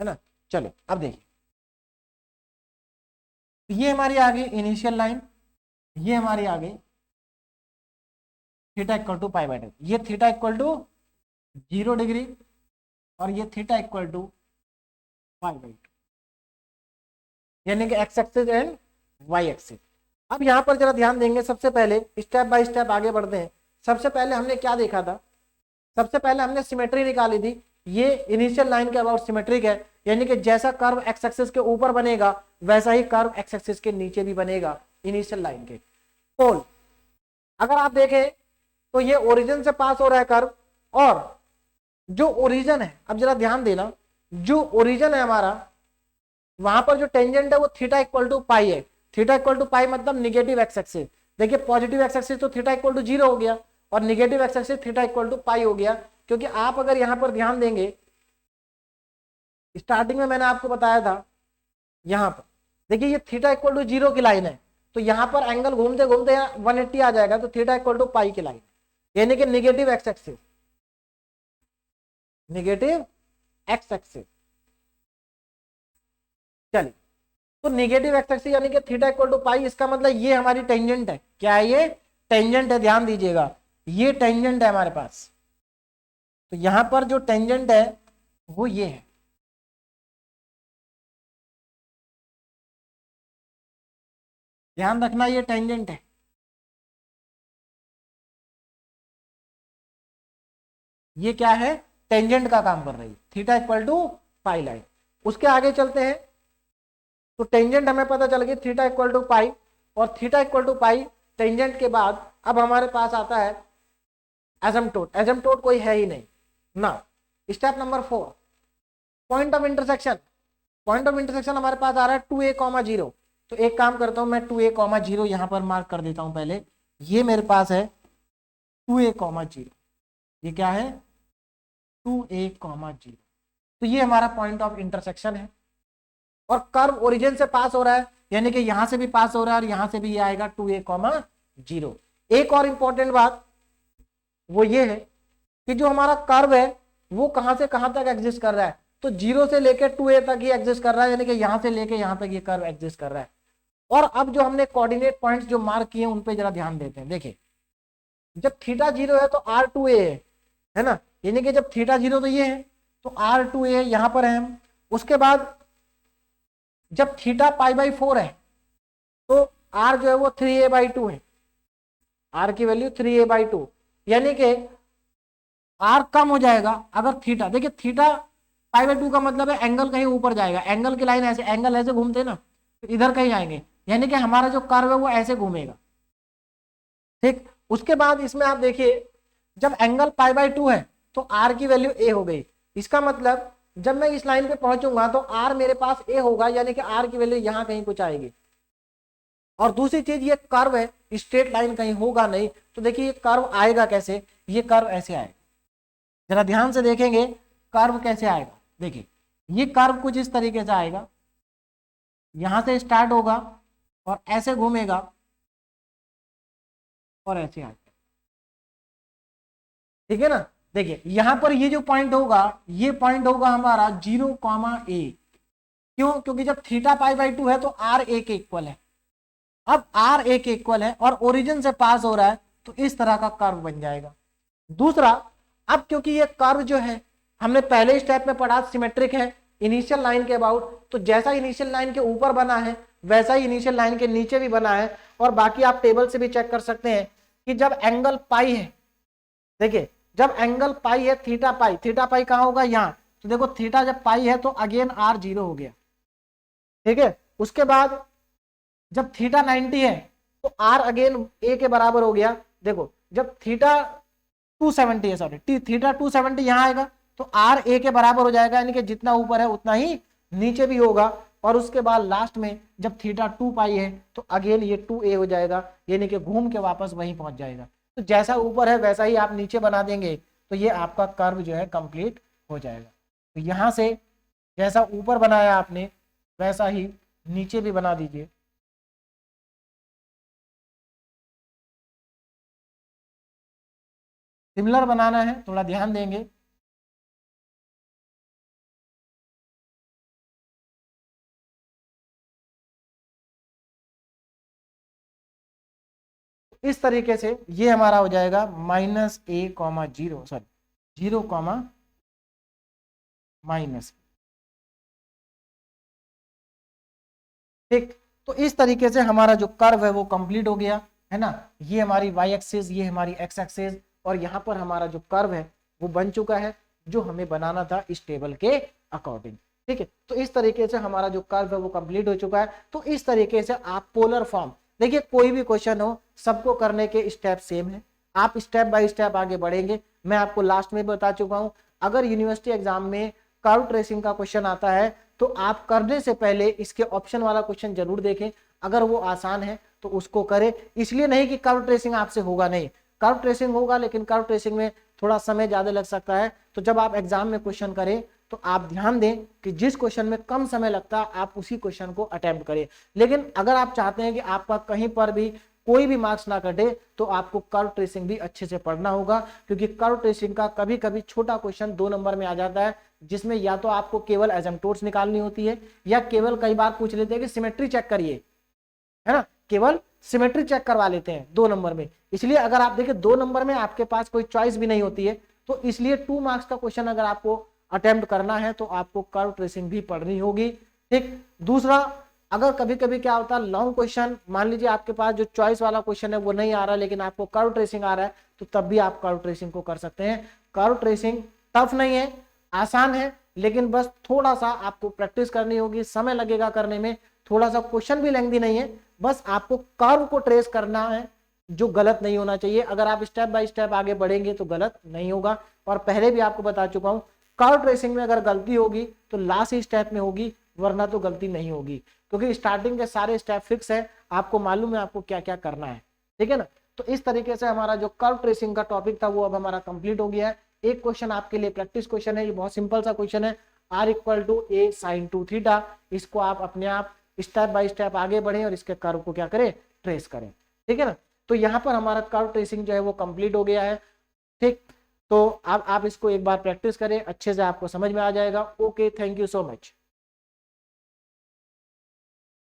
है ना। चलो अब देखिए, ये हमारी आ गई इनिशियल लाइन, ये हमारी आ गई थीटा इक्वल टू π/2। ये थीटा इक्वल टू 0 डिग्री और ये थीटा इक्वल टू π/2, यानी कि X axis and Y axis. अब यहां पर जरा ध्यान देंगे, सबसे पहले स्टेप बाय स्टेप आगे बढ़ते हैं। सबसे पहले हमने क्या देखा था, सबसे पहले हमने सिमेट्री निकाली थी। ये इनिशियल लाइन के अबाउट सिमेट्रिक है, यानी कि जैसा कर्व एक्स एक्सिस के ऊपर बनेगा वैसा ही कर्व एक्स एक्सिस के नीचे भी बनेगा इनिशियल लाइन के। पोल अगर आप देखें तो ये ओरिजिन से पास हो रहा है कर्व, और जो ओरिजिन है, अब जरा ध्यान देना, जो ओरिजिन है हमारा, वहां पर जो टेंजेंट है वो थीटा इक्वल टू पाई है। थीटा इक्वल टू पाई मतलब निगेटिव एक्स एक्सिस। देखिए पॉजिटिव एक्स एक्सिस तो थीटा इक्वल टू 0 हो गया और negative X axis theta equal to pi हो गया। क्योंकि आप अगर यहां पर ध्यान देंगे, स्टार्टिंग में मैंने आपको बताया था, यहां पर देखिए ये थीटा इक्वल टू 0 की लाइन है, तो यहां पर एंगल घूमते घूमते 180 आ जाएगा, तो थीटा इक्वल टू पाई की लाइन, यानी कि negative X axis, negative X axis. चलिए तो निगेटिव एक्स एक्सिस यानी कि थीटा इक्वल टू पाई, इसका मतलब ये हमारी टेंजेंट है। क्या है ये, टेंजेंट है, ध्यान दीजिएगा। ये टेंजेंट है हमारे पास, तो यहां पर जो टेंजेंट है वो ये है। ध्यान रखना ये टेंजेंट है। ये क्या है, टेंजेंट का काम कर रही है, theta equal to pi line. उसके आगे चलते हैं, तो टेंजेंट हमें पता चल गई थीटा इक्वल टू पाई, और theta equal to pi tangent के बाद अब हमारे पास आता है एसिम्पटोट। एसिम्पटोट कोई है ही नहीं ना। Step number 4, point of intersection. Point of intersection हमारे पास आ रहा है 2a,0। तो एक काम करता हूं मैं 2a,0 यहां पर मार्क कर देता हूं पहले। ये मेरे पास है 2a,0। ये क्या है, 2a,0। तो ये हमारा पॉइंट ऑफ इंटरसेक्शन है, और कर्व ओरिजिन से पास हो रहा है, यानी कि यहां से भी पास हो रहा है और यहां से भी ये आएगा 2a,0। एक और इंपॉर्टेंट बात वो ये है कि जो हमारा कर्व है वो कहां से कहां तक एग्जिस्ट कर रहा है, तो 0 से लेकर 2a तक ही एग्जिस्ट कर रहा है, यानी कि यहां से लेकर यहां तक ये कर्व एग्जिस्ट कर रहा है। और अब जो हमने कोऑर्डिनेट पॉइंट्स जो मार्क किए उन पे जरा ध्यान देते हैं। देखिए, जब थीटा 0 है तो r2a है ना, यानी कि जब थीटा 0 तो ये है, तो r2a यहां पर है हम। उसके बाद जब थीटा π/4 है तो r जो है वो 3a/2 है, r की वैल्यू 3a/2, यानी कि r कम हो जाएगा अगर थीटा, देखिए थीटा π/2 का मतलब है एंगल कहीं ऊपर जाएगा, एंगल की लाइन ऐसे, एंगल ऐसे घूमते ना, तो इधर कहीं आएंगे, यानी कि हमारा जो कर्व है वो ऐसे घूमेगा। ठीक, उसके बाद इसमें आप देखिए जब एंगल π/2 है तो r की वैल्यू a हो गई। इसका मतलब जब मैं इस लाइन पे पहुंचूंगा तो r मेरे पास a होगा, यानी कि r की वैल्यू यहां कहीं कुछ आएगी। और दूसरी चीज ये कर्व है, स्ट्रेट लाइन कहीं होगा नहीं, तो देखिए ये कर्व आएगा कैसे, ये कर्व ऐसे आएगा। जरा ध्यान से देखेंगे कर्व कैसे आएगा। देखिए ये कर्व कुछ इस तरीके से आएगा, यहां से स्टार्ट होगा और ऐसे घूमेगा और ऐसे आएगा। ठीक है ना, देखिए यहां पर ये जो पॉइंट होगा, ये पॉइंट होगा हमारा 0,a। क्यों, क्योंकि जब थीटा π/2 है तो r a के इक्वल है। अब r a के इक्वल है और ओरिजिन से पास हो रहा है, तो इस तरह का कर्व बन जाएगा। दूसरा, अब क्योंकि ये कर्व जो है हमने पहले स्टेप में पढ़ा सिमेट्रिक है इनिशियल लाइन के अबाउट, तो जैसा इनिशियल लाइन के ऊपर बना है वैसा ही इनिशियल लाइन के नीचे भी बना है। और बाकी आप टेबल से भी चेक कर सकते हैं कि जब एंगल पाई है, देखिए जब एंगल पाई है थीटा पाई कहां होगा, यहां, तो देखो थीटा जब पाई है तो अगेन r 0 हो गया। ठीक है, उसके बाद जब थीटा 90 है तो r अगेन a के बराबर हो गया। देखो जब थीटा 270 है, सॉरी थीटा 270 यहां आएगा तो r a के बराबर हो जाएगा, यानी कि जितना ऊपर है उतना ही नीचे भी होगा। और उसके बाद लास्ट में जब थीटा 2 पाई है तो अगेन ये 2a हो जाएगा, यानी कि घूम के वापस वहीं पहुंच जाएगा। तो जैसा ऊपर है वैसा ही आप नीचे बना देंगे तो ये आपका कर्व जो है कंप्लीट हो जाएगा। तो यहां से जैसा ऊपर बनाया आपने वैसा ही नीचे भी बना दीजिए। सिमिलर बनाना है, थोड़ा ध्यान देंगे। इस तरीके से ये हमारा हो जाएगा -a,0, सॉरी 0, माइनस। ठीक, तो इस तरीके से हमारा जो कर्व है वो कंप्लीट हो गया है ना। ये हमारी y एक्सिस, ये हमारी x एक्सिस, और यहाँ पर हमारा जो कर्व है वो बन चुका है जो हमें बनाना था इस टेबल के अकॉर्डिंग। ठीक है, तो इस तरीके से हमारा जो कर्व है वो कंप्लीट हो चुका है। तो इस तरीके से आप पोलर फॉर्म, देखिए कोई भी क्वेश्चन हो सबको करने के स्टेप सेम है, आप स्टेप बाय स्टेप आगे बढ़ेंगे। मैं आपको लास्ट में बता चुका हूं, अगर यूनिवर्सिटी एग्जाम में कर्व ट्रेसिंग का क्वेश्चन आता है तो आप करने से पहले इसके ऑप्शन वाला क्वेश्चन जरूर देखें, अगर वो आसान है तो उसको करें। इसलिए नहीं कि कर्व ट्रेसिंग आपसे होगा, नहीं, कर्व ट्रेसिंग होगा, लेकिन कर्व ट्रेसिंग में थोड़ा समय ज्यादा लग सकता है। तो जब आप एग्जाम में क्वेश्चन करें तो आप ध्यान दें कि जिस क्वेश्चन में कम समय लगता है आप उसी क्वेश्चन को अटेम्प्ट करें। लेकिन अगर आप चाहते हैं कि आपका कहीं पर भी कोई भी मार्क्स ना कटे तो आपको कर्व ट्रेसिंग भी अच्छे से पढ़ना होगा, क्योंकि कर्व ट्रेसिंग का कभी कभी छोटा क्वेश्चन 2 नंबर में आ जाता है, जिसमें या तो आपको केवल एसिम्पटोट्स निकालनी होती है या केवल कई बार पूछ लेते हैं कि सिमेट्री चेक करिए, है ना, केवल सिमेट्री चेक करवा लेते हैं 2 नंबर में। इसलिए अगर आप देखिए 2 नंबर में आपके पास कोई चॉइस भी नहीं होती है, तो इसलिए 2 मार्क्स का क्वेश्चन अगर आपको अटेम्प्ट करना है तो आपको कर्व ट्रेसिंग भी पढ़नी होगी। ठीक, दूसरा, अगर कभी कभी क्या होता है लॉन्ग क्वेश्चन, मान लीजिए आपके पास जो चॉइस वाला क्वेश्चन है वो नहीं आ रहा लेकिन आपको कर्व ट्रेसिंग आ रहा है, तो तब भी आप कर्व ट्रेसिंग को कर सकते हैं। कर्व ट्रेसिंग टफ नहीं है, आसान है, लेकिन बस थोड़ा सा आपको प्रैक्टिस करनी होगी, समय लगेगा करने में, थोड़ा सा क्वेश्चन भी लेंथी नहीं है, बस आपको कर्व को ट्रेस करना है जो गलत नहीं होना चाहिए। अगर आप स्टेप बाय स्टेप आगे बढ़ेंगे तो गलत नहीं होगा। और पहले भी आपको बता चुका हूं, कर्व ट्रेसिंग में अगर गलती होगी तो लास्ट स्टेप में होगी, वरना तो गलती नहीं होगी, क्योंकि स्टार्टिंग के सारे स्टेप फिक्स है, आपको मालूम है आपको क्या क्या करना है। ठीक है ना, तो इस तरीके से हमारा जो कर्व ट्रेसिंग का टॉपिक था वो अब हमारा कंप्लीट हो गया है। एक क्वेश्चन आपके लिए प्रैक्टिस क्वेश्चन है, ये बहुत सिंपल सा क्वेश्चन है, r = a sin 2 थीटा। इसको आप अपने आप स्टेप बाय स्टेप आगे बढ़े और इसके कर्व को क्या करें, ट्रेस करें। ठीक है ना, तो यहाँ पर हमारा कर्व ट्रेसिंग जो है वो कंप्लीट हो गया है। ठीक, तो अब आप इसको एक बार प्रैक्टिस करें, अच्छे से आपको समझ में आ जाएगा। Okay, thank you so much.